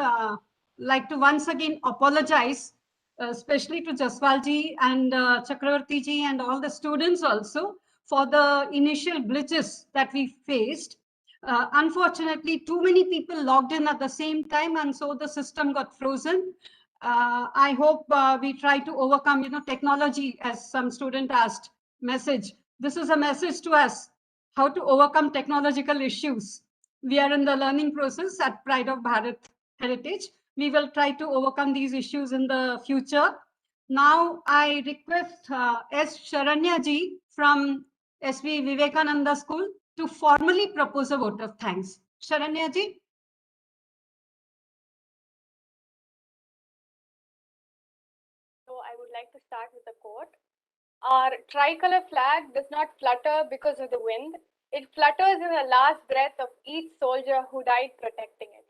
like to once again apologize, especially to Jaswal ji and Chakravarti ji and all the students also, for the initial glitches that we faced. Unfortunately, too many people logged in at the same time, and so the system got frozen. I hope we try to overcome, technology, as some student asked, message. This is a message to us, how to overcome technological issues. We are in the learning process at Pride of Bharat Heritage. We will try to overcome these issues in the future. Now, I request S. Sharanya ji from SV Vivekananda School to formally propose a vote of thanks. Sharanya ji. So I would like to start with a quote. Our tricolor flag does not flutter because of the wind. It flutters in the last breath of each soldier who died protecting it.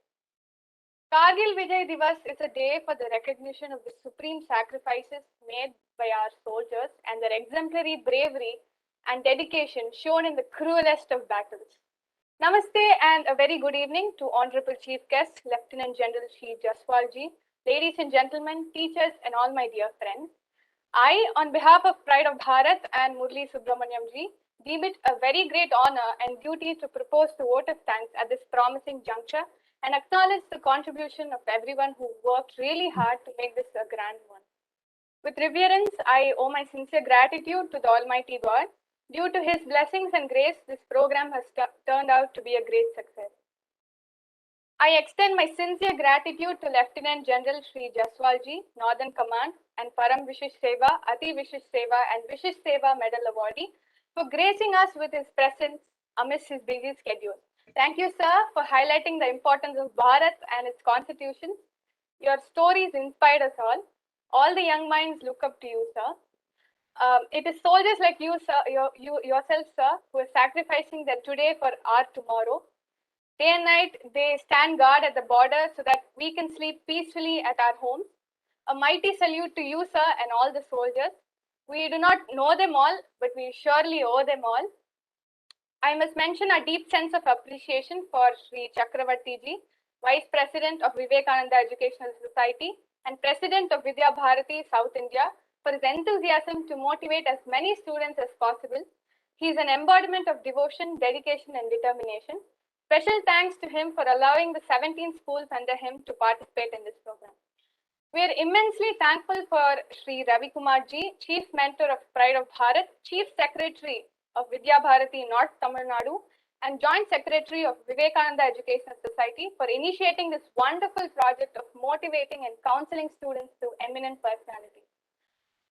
Kargil Vijay Divas is a day for the recognition of the supreme sacrifices made by our soldiers and their exemplary bravery and dedication shown in the cruelest of battles. Namaste and a very good evening to Honorable Chief Guest, Lieutenant General Shri Jaswal ji, ladies and gentlemen, teachers and all my dear friends. I, on behalf of Pride of Bharat and Murli Subramaniam ji, deem it a very great honor and duty to propose the vote of thanks at this promising juncture and acknowledge the contribution of everyone who worked really hard to make this a grand one. With reverence, I owe my sincere gratitude to the Almighty God. Due to His blessings and grace, this program has turned out to be a great success. I extend my sincere gratitude to Lieutenant General Shri Jaswal ji, Northern Command, and Param Vishish Seva, Ati Vishish Seva, and Vishish Seva Medal awardee for gracing us with his presence amidst his busy schedule. Thank you, sir, for highlighting the importance of Bharat and its constitution. Your stories inspired us all. All the young minds look up to you, sir. It is soldiers like you, sir, yourself, sir, who are sacrificing their today for our tomorrow. Day and night, they stand guard at the border so that we can sleep peacefully at our homes. A mighty salute to you, sir, and all the soldiers. We do not know them all, but we surely owe them all. I must mention a deep sense of appreciation for Sri Chakravarti ji, Vice President of Vivekananda Educational Society and President of Vidya Bharati South India, for his enthusiasm to motivate as many students as possible. He is an embodiment of devotion, dedication, and determination. Special thanks to him for allowing the 17 schools under him to participate in this program. We are immensely thankful for Sri Ravi Kumar ji, Chief Mentor of Pride of Bharat, Chief Secretary of Vidya Bharati North Tamil Nadu, and Joint Secretary of Vivekananda Educational Society for initiating this wonderful project of motivating and counseling students to eminent personalities.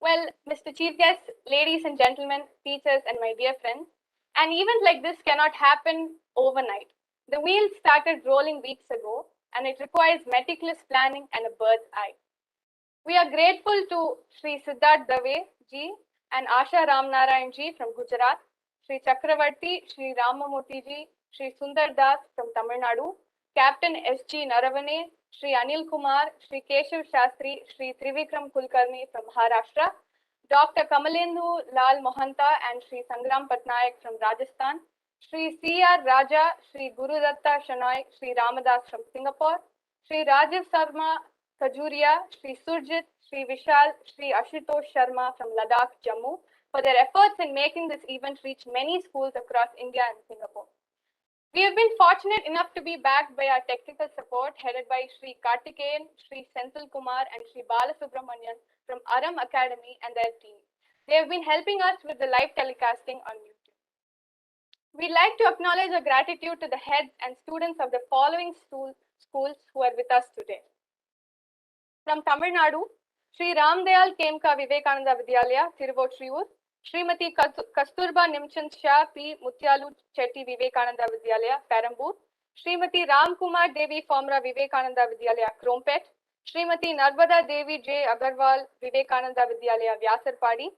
Well, Mr. Chief Guest, ladies and gentlemen, teachers, and my dear friends, an event like this cannot happen overnight. The wheels started rolling weeks ago, and it requires meticulous planning and a bird's eye. We are grateful to Sri Siddharth Dave ji and Asha Ramnarayan ji from Gujarat, Sri Chakravarti, Sri Ramamurthy ji, Sri Sundar Das from Tamil Nadu, Captain S.G. Naravane, Sri Anil Kumar, Sri Keshav Shastri, Sri Trivikram Kulkarni from Maharashtra, Dr. Kamalendu Lal Mohanta and Sri Sangram Patnaik from Rajasthan, Sri C.R. Raja, Sri Gurudatta Shanoy, Sri Ramadas from Singapore, Sri Rajiv Sarma Kajuria, Sri Surjit, Sri Vishal, Sri Ashutosh Sharma from Ladakh, Jammu, for their efforts in making this event reach many schools across India and Singapore. We have been fortunate enough to be backed by our technical support headed by Sri Kartikeyan, Sri Senthil Kumar, and Sri Balasubramanian from Aram Academy and their team. They have been helping us with the live telecasting on YouTube. We'd like to acknowledge our gratitude to the heads and students of the following schools who are with us today. From Tamil Nadu, Sri Ramdayal Kemka Vivekananda Vidyalaya, Tiruvotriyur, Srimati Kasturba Nimchand Shah P. Mutyalu Chetty Vivekananda Vidyalaya, Perambur, Srimati Ramkumar Devi Formra Vivekananda Vidyalaya, Krompet, Srimati Narvada Devi J. Agarwal Vivekananda Vidyalaya, Vyasarpadi,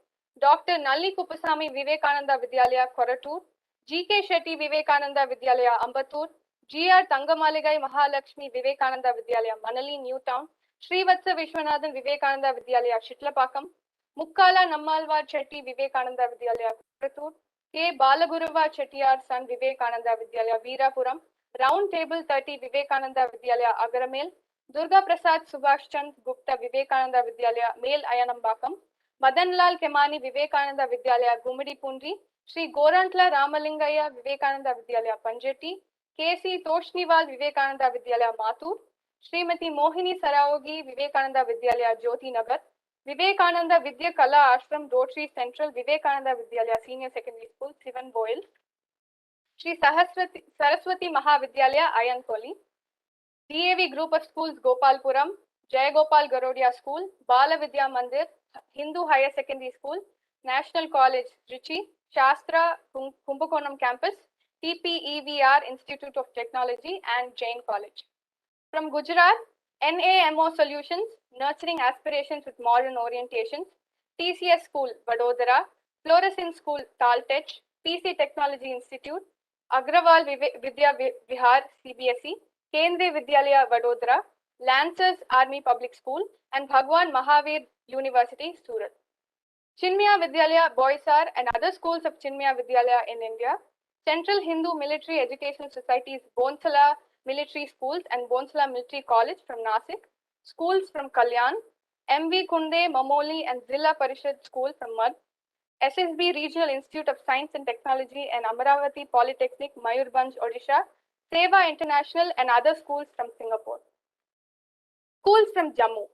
Dr. Nalli Kupasamy Vivekananda Vidyalaya, Koratur, G.K. Shetty Vivekananda Vidyalaya, Ambattur, G.R. Tangamaligai Mahalakshmi Vivekananda Vidyalaya, Manali, Newtown, Srivatsa Vishwanathan Vivekananda Vidyalaya, Shitlapakam, Mukkala Nammalwar Chetty Vivekananda Vidyalaya, Koratur, K. Balaguruva Chettiar Son Vivekananda Vidyalaya, Veerapuram, Round Table 30 Vivekananda Vidyalaya, Agaramel, Durga Prasad Subhash Chand Gupta Vivekananda Vidyalaya, Male Ayanambakam, Madanlal Kemani Vivekananda Vidyalaya, Gumidi Pundri, Sri Gorantla Ramalingaya Vivekananda Vidyalaya, Panjeti, K.C. Toshniwal Vivekananda Vidyalaya, Mathur, Srimati Mohini Saraogi Vivekananda Vidyalaya, Jyoti Nagar, Vivekananda Vidya Kala Ashram, Rotary Central, Vivekananda Vidyalaya, Senior Secondary School, Sivan Boyle, Sri Saraswati Mahavidyalaya, Ayankoli, DAV Group of Schools, Gopalpuram, Jayagopal Garodia School, Bala Vidya Mandir, Hindu Higher Secondary School, National College, Trichy, Shastra Kumbakonam Campus, TPEVR Institute of Technology, and Jain College. From Gujarat, NAMO Solutions, Nurturing Aspirations with Modern Orientations, TCS School, Vadodara, Fluorescent School, Taltech, PC Technology Institute, Agrawal Vidya Vihar, CBSE, Kendriya Vidyalaya, Vadodara, Lancers Army Public School, and Bhagwan Mahavir University, Surat. Chinmaya Vidyalaya, Boisar, and other schools of Chinmaya Vidyalaya in India, Central Hindu Military Educational Society's Bonsala Military Schools and Bonsala Military College from Nasik, schools from Kalyan, MV Kunde, Mamoli, and Zilla Parishad School from Mad, SSB Regional Institute of Science and Technology and Amaravati Polytechnic, Mayurbhanj, Odisha, Seva International, and other schools from Singapore. Schools from Jammu,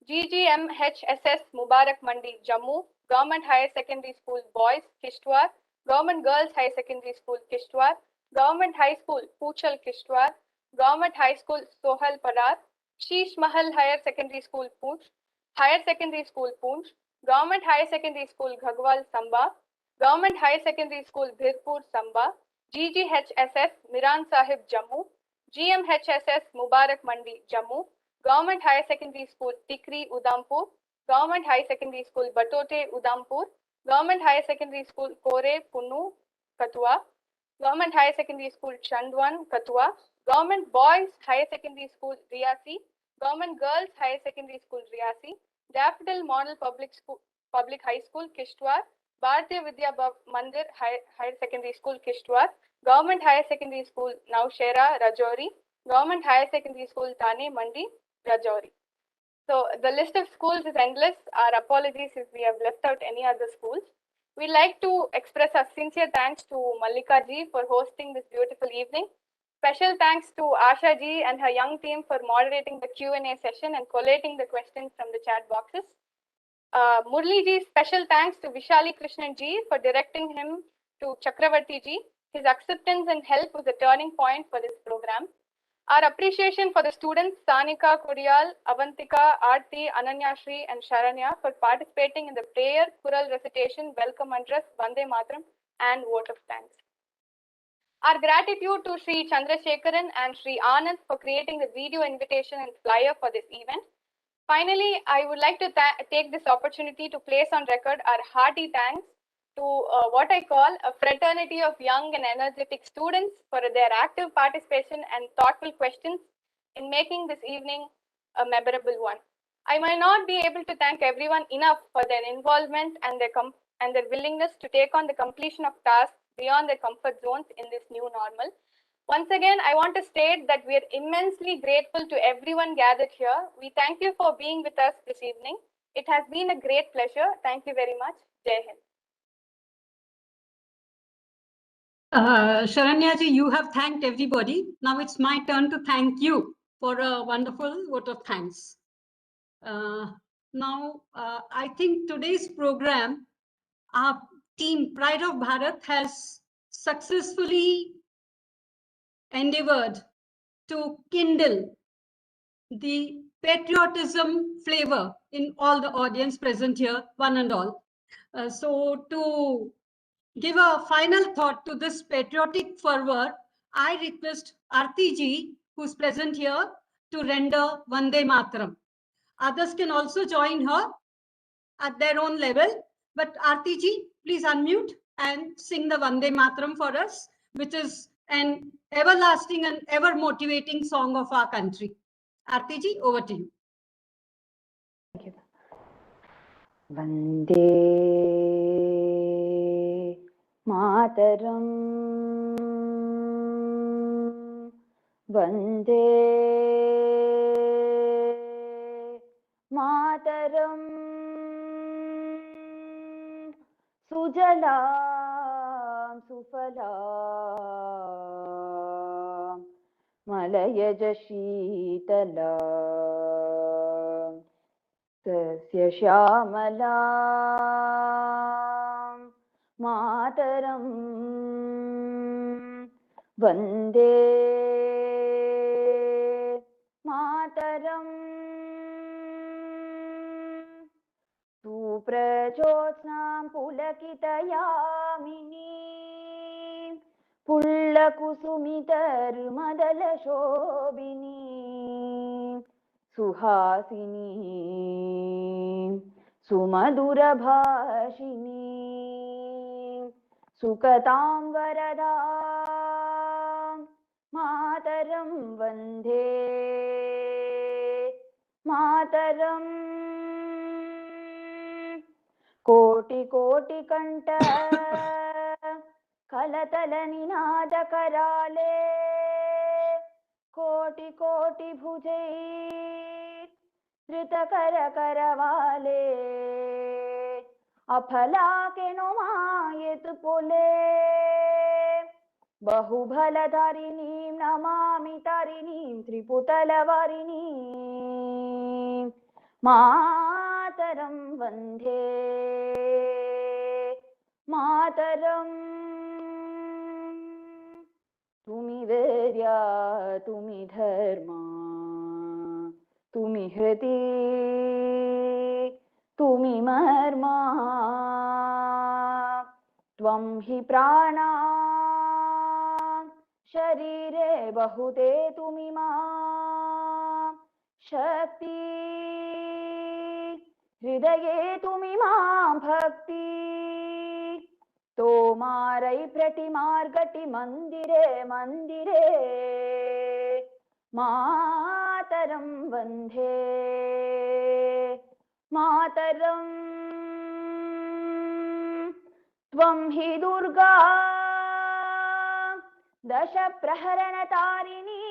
GGMHSS Mubarak Mandi, Jammu, Government Higher Secondary School Boys, Kishtwar, Government Girls Higher Secondary School, Kishtwar, Government High School, Puchal, Kishtwar, Government High School, Sohal Parar, Sheesh Mahal Higher Secondary School, Poonch, Higher Secondary School, Poonch, Government Higher Secondary School, Ghagwal, Samba, Government Higher Secondary School, Bhirpur, Samba, GGHSS, Miran Sahib, Jammu, GMHSS, Mubarak Mandi, Jammu, Government Higher Secondary School, Tikri, Udhampur, Government High Secondary School, Batote, Udhampur, Government Higher Secondary School, Kore, Punnu, Katua, Government Higher Secondary School, Chandwan, Katua, Government Boys Higher Secondary School, Riasi, Government Girls Higher Secondary School, Riasi, Daffodil Model Public High School, Kishtwar, Bharatiya Vidya Mandir Higher Secondary School, Kishtwar, Government Higher Secondary School, Naushera, Rajouri, Government Higher Secondary School, Thane, Mandi, Rajouri. So the list of schools is endless. Our apologies if we have left out any other schools. We'd like to express our sincere thanks to Mallika ji for hosting this beautiful evening. Special thanks to Asha ji and her young team for moderating the Q&A session and collating the questions from the chat boxes. Murli ji, special thanks to Vishali Krishnan ji for directing him to Chakravarti ji. His acceptance and help was a turning point for this program. Our appreciation for the students Sanika, Kuriyal, Avantika, Aarti, Ananya Shri and Sharanya for participating in the prayer, choral recitation, welcome address, Vande Mataram and vote of thanks. Our gratitude to Sri Chandrasekharan and Sri Anand for creating the video invitation and flyer for this event. Finally, I would like to take this opportunity to place on record our hearty thanks to what I call a fraternity of young and energetic students for their active participation and thoughtful questions in making this evening a memorable one. I might not be able to thank everyone enough for their involvement and their willingness to take on the completion of tasks beyond their comfort zones in this new normal. Once again, I want to state that we are immensely grateful to everyone gathered here. We thank you for being with us this evening. It has been a great pleasure. Thank you very much. Jai Hind. Sharanya ji, you have thanked everybody. Now it's my turn to thank you for a wonderful vote of thanks. I think today's program, our team Pride of Bharat has successfully endeavored to kindle the patriotism flavor in all the audience present here, one and all. So to give a final thought to this patriotic fervor, I request Aarti ji, who's present here, to render Vande Mataram. Others can also join her at their own level, but Aarti ji, please unmute and sing the Vande Mataram for us, which is an everlasting and ever motivating song of our country. Aarti ji, over to you. Vande Mataram, Vande Mataram, Sujalam Sufalam, Malayaja Sheetalam, Tasya Shyamalam Mataram, Vande Mataram, Suprajyotsnam Pulakitayamini, Pullakusumitarumadalashobini, Suhasini, Sumadurabhashini, Sukatam Varadam Mataram, Vande Mataram, Koti Koti Kanta Kalatala Ninada Karale, Koti Koti Bhujai Dhritakara Karavale, Aphala ke no mayet pole, Bahubhaladharinim namami tarinim Triputalavarinim, Mataram, Vande Mataram, Tumi Vedya, Tumi Dharma, Tumi Hriti, Tumi Marma, Tvam hi prana, Sharire bahute Tumi ma, Shakti, Hridaye Tumi ma Bhakti, Tomarai Pratimargati Mandire Mandire, Mataram, Vande Mataram, Tvam hi Durga Dasha Praharana Tarini,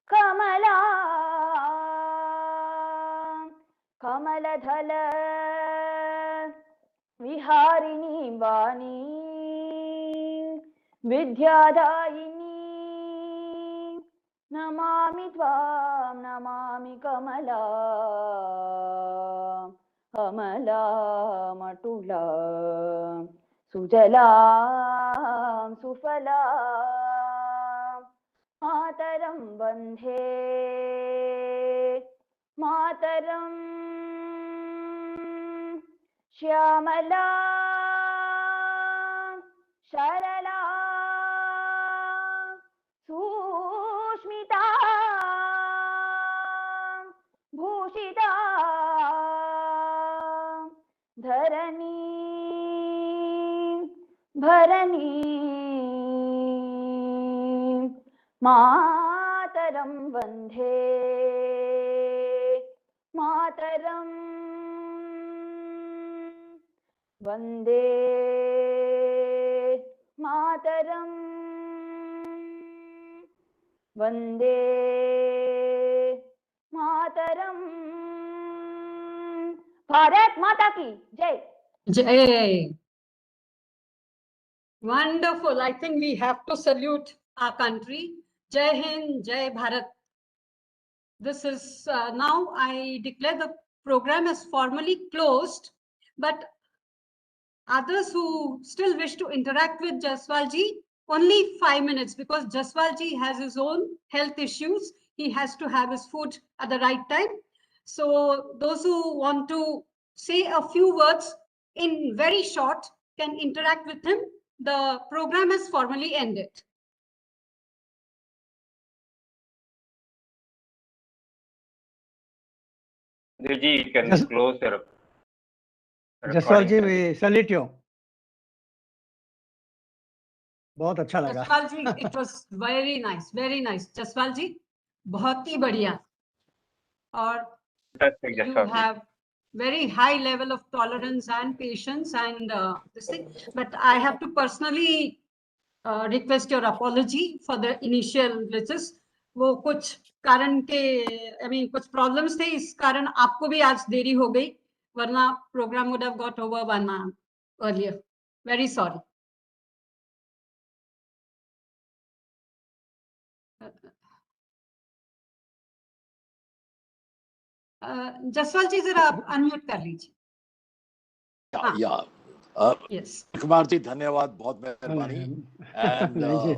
Kamala Kamaladhala Viharini Vani, विद्यादायिनी Namami त्वां नमामि कमला अमलामटुला सुजलां सुफला मातरं वन्दे मातरम् श्यामला सरला सुस्मिता भूषिता धरणी भरणी मातरं वन्दे मातरम् वन्दे मातरम् वन्दे मातरम् भारत माता की जय Jai. Wonderful. I think we have to salute our country. Jai Hind, Jai Bharat. This is now I declare the program as formally closed, but others who still wish to interact with Jaswal ji, only 5 minutes, because Jaswal ji has his own health issues. He has to have his food at the right time. So those who want to say a few words in very short can interact with him. The program is formally ended. Devji, you can close the Jaswal ji, recording. we salute you. बहुत अच्छा लगा. Jaswal ji, it was very nice, very nice. Jaswal ji, बहुत ही बढ़िया. और Fantastic, you Jaswal ji. have very high level of tolerance and patience and this thing. But I have to personally request your apology for the initial glitches. वो कुछ कारण के, I mean, कुछ problems थे, इस कारण आपको भी आज देरी हो गई, वरना program would have got over 1 hour earlier. Very sorry. Jaswal जी जरा आप अनम्यूट कर लीजिए. Yeah. Yes. कुमार जी, धन्यवाद, बहुत मेहरबानी. And नहीं जी.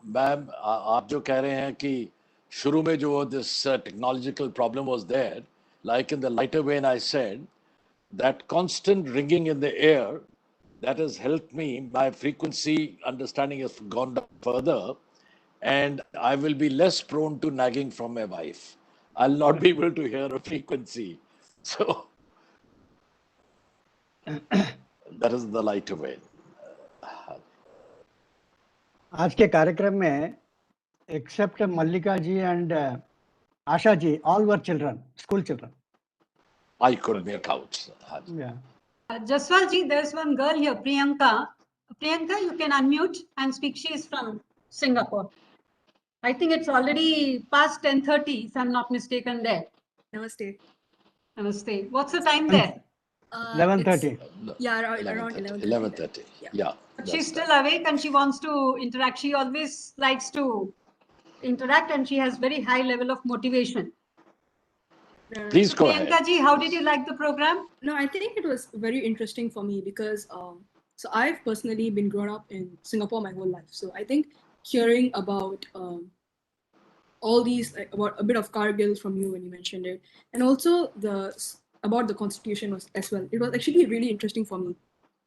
मैम, आप जो कह रहे हैं कि शुरू में जो this technological problem was there, like in the lighter vein I said, that constant ringing in the air, that has helped me. My frequency understanding has gone down further, and I will be less prone to nagging from my wife. I'll not be able to hear a frequency. So that is the lighter vein. आज के कार्यक्रम में except Mallika ji and Asha ji, all were children, school children. I could make out. Yeah. Jaswal ji, there's one girl here, Priyanka. Priyanka, you can unmute and speak. She is from Singapore. I think it's already past 10:30, if I'm not mistaken there. Namaste. Namaste. What's the time there? 11:30. Yeah, around 11:30. 11:30. Yeah. She's still awake and she wants to interact. She always likes to interact and she has very high level of motivation. Please go ahead. Priyanka ji, how did you like the program? No, I think it was very interesting for me because so I've personally been grown up in Singapore my whole life. So I think hearing about all these, like, about a bit of Kargil from you when you mentioned it, and also about the constitution was as well. It was actually really interesting for me,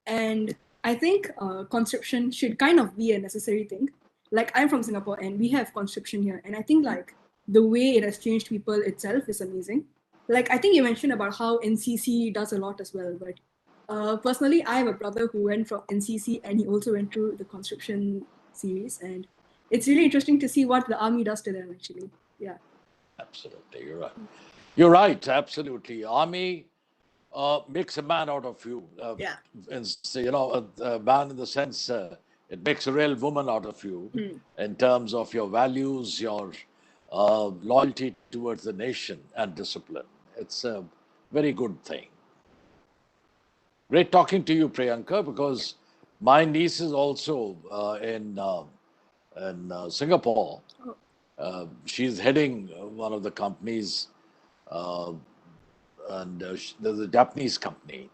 and I think conscription should kind of be a necessary thing. Like, I'm from Singapore and we have conscription here, and I think like the way it has changed people itself is amazing. Like, I think you mentioned about how NCC does a lot as well, but personally, I have a brother who went from NCC and he also went through the conscription series, and it's really interesting to see what the army does to them actually. Yeah. Absolutely, you're right. You're right, absolutely. Army makes a man out of you. Yeah. And, a man in the sense it makes a real woman out of you in terms of your values, your loyalty towards the nation and discipline. It's a very good thing. Great talking to you, Priyanka, because My niece is also in Singapore. She's heading one of the companies, and there's a Japanese company,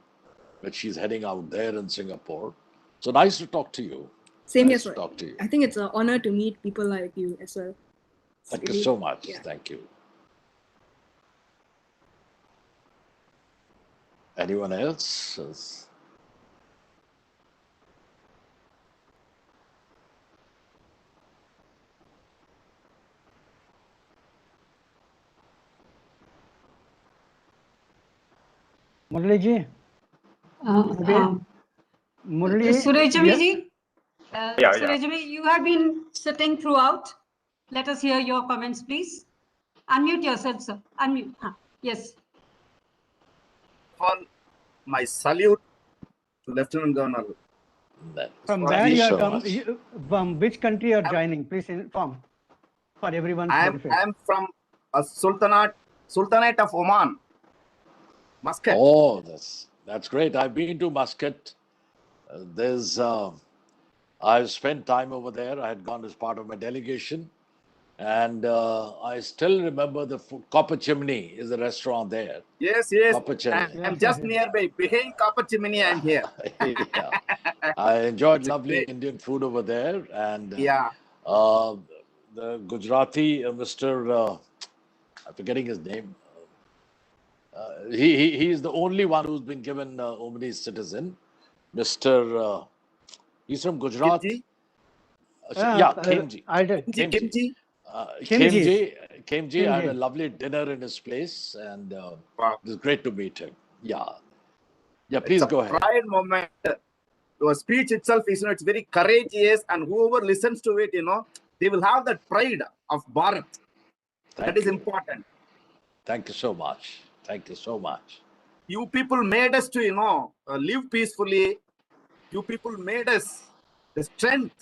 but she's heading out there in Singapore. So nice to talk to you. Same Nice here, to sir. talk to you. I think it's an honor to meet people like you as well. It's Thank you really- so much. yeah. Thank you. Anyone else? Murali ji, Murali, Surejami yeah. ji, Yeah. Surejami, you have been sitting throughout. Let us hear your comments, please. Unmute yourself, sir. Unmute. Yes. All my salute to Lieutenant Governor. From Thank where you you are so come, much. from which country you are joining? Please inform for everyone's benefit. I am from a Sultanate of Oman, Muscat. Oh, that's great. I've been to Muscat. I've spent time over there. I had gone as part of my delegation, and I still remember the Copper Chimney is a restaurant there. Yes. Copper Chimney. I'm just nearby. Behind Copper Chimney, I'm here. Yeah. I enjoyed It's lovely great. Indian food over there, and Yeah. the Gujarati, Mr. I'm forgetting his name. He's the only one who's been given Omani citizen. Mr. He's from Gujarat. Kimchi? Khemji. Kimchi? Khemji. I had a lovely dinner in his place, and Wow. it was great to meet him. Yeah, It's please a go ahead. pride moment. Your speech itself is, it's very courageous, and whoever listens to it, they will have that pride of Bharat. That is important. Thank you so much. Thank you so much. You people made us to, live peacefully. You people made us the strength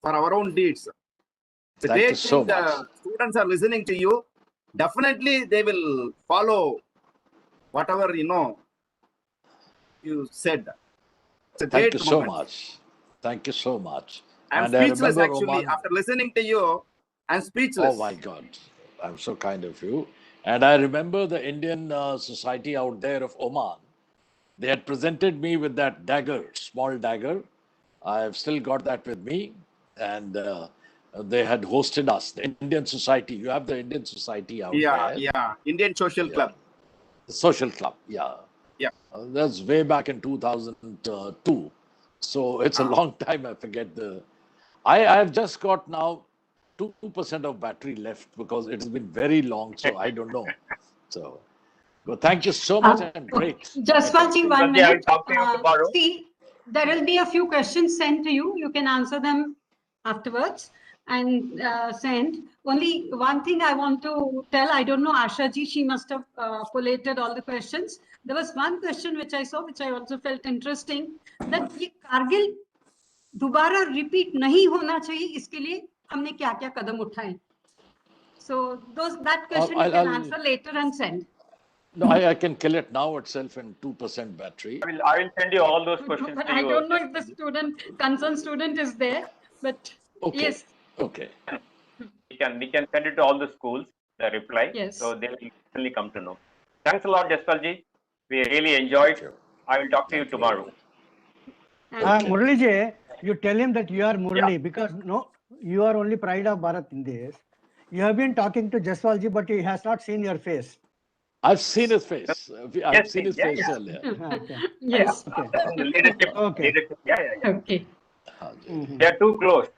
for our own deeds. It's a Thank you great so thing. The much. students are listening to you. Definitely, they will follow whatever you said. It's a Thank great you so moment. much. Thank you so much. I'm And I speechless, remember actually. Oman. After listening to you, I'm speechless. Oh my God, I'm so kind of you. And I remember the Indian society out there of Oman. They had presented me with that dagger, small dagger. I've still got that with me. And they had hosted us, the Indian society. You have the Indian society out there. Yeah. Indian Social Club. The social club, yeah. Yeah. That's way back in 2002. So it's a long time. I forget I've just got now 2% of battery left because it has been very long. So I don't know. So, but thank you so much and great. Jaswalji, 1 I will minute. talk to you tomorrow. See, there will be a few questions sent to you. You can answer them afterwards and send. Only one thing I want to tell, I don't know, Asha ji, she must have collated all the questions. There was one question which I saw, which I also felt interesting, that ये कारगिल दोबारा repeat नहीं होना चाहिए, इसके लिए हमने क्या-क्या कदम उठाए. So that question you can answer later and send. No, I can kill it now itself in 2% battery. I will send you all those questions But to I you. don't know if the concerned student is there, but yes. Okay. We can send it to all the schools, the reply. Yes. So they will certainly come to know. Thanks a lot, Jaswalji. We really enjoyed. I will talk to you tomorrow. Murali ji, you tell him that you are Murali because you are only pride of Bharat in this. You have been talking to Jaswal ji, but he has not seen your face. I've seen his face. I've seen his face earlier. Okay. Yes. Leadership. Okay. Leadership. Yeah. Okay. They are too close.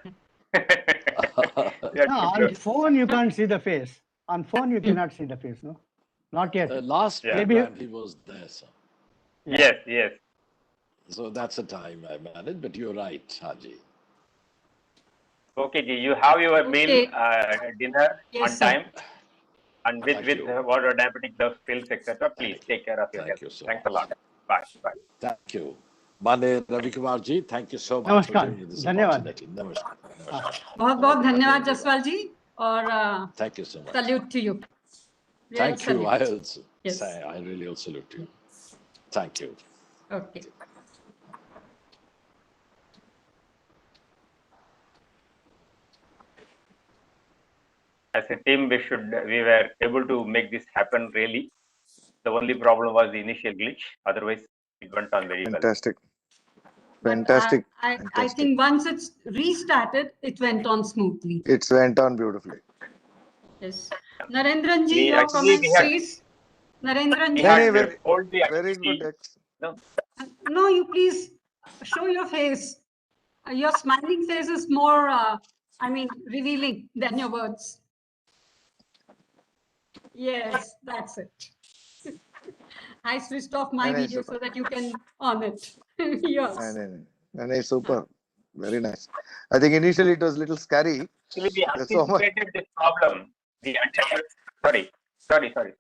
On phone you can't see the face. On phone you cannot see the face, no? Not yet. Last program he was there, sir. Yes. So that's the time I managed, but you're right, Haji. Okay, Ji, you have your meal, dinner on time, and with whatever diabetic pills, etc. Please take care of your health. You so Thanks much. a lot. Bye. Thank you. Mane Ravi Kumar ji, thank you so much for giving me this opportunity. Namaskar. बहुत धन्यवाद जसवाल जी और Thank you so much. Salute to you. Thank you. I also Yes. say I really also salute you. Thank you. Okay. as a team, we were able to make this happen really. The only problem was the initial glitch. Otherwise, it went on very well. Fantastic. But Fantastic. I Fantastic. think once it's restarted, it went on smoothly. It went on beautifully. Yes. Narendranji, your comments, please. Narendranji. Very good. No, you please show your face. Your smiling face is more, revealing than your words. Yes, that's it. I switched off my video so that you can on it. Yes. Super. Very nice. I think initially it was a little scary. Actually, we anticipated this problem. Sorry.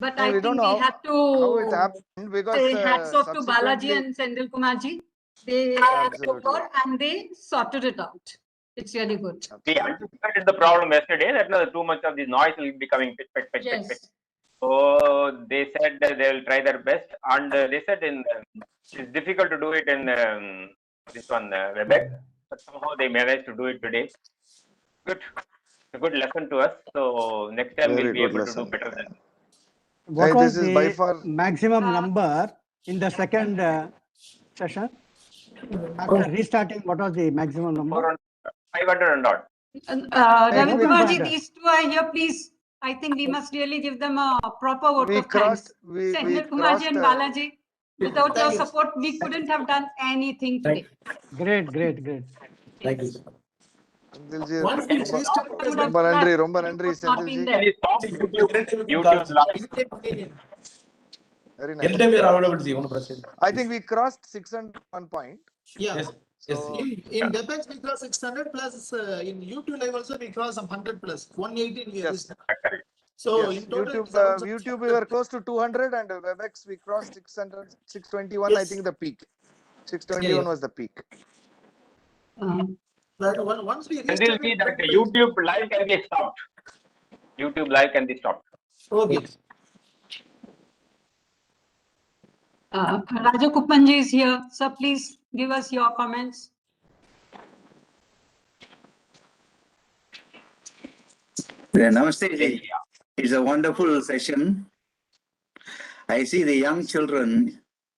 But I think we have to how it happened, because say hats off to Balaji and Sendil Kumarji. They took over and they sorted it out. It's really good. We anticipated the problem yesterday that too much of this noise will be coming. Yes. So they said that they will try their best, and they said it's difficult to do it in this one WebEx, but somehow they managed to do it today. Good, a good lesson to us. So next time we'll be able to do better than. What was the maximum number in the second session? After restarting, what was the maximum number? 500 and odd. Ravi Kumarji, these two are here, please. I think we must really give them a proper vote of thanks. Sendil Kumarji and Balaji, without your support, we couldn't have done anything today. Great. Thank you. Romba nandri, Sendilji. Very nice. I think we crossed 601 point. Yes. In WebEx we crossed 600 plus. In YouTube live also we crossed some 100 plus 180. Yes. So in total, YouTube we were close to 200, and WebEx we crossed 600, 621. Yes. I think the peak. 621 was the peak. But once we and we'll see that the YouTube live can be stopped. YouTube live can be stopped. Okay. Raja Kupanji is here. Sir, please give us your comments. Namaste. It's a wonderful session. I see the young children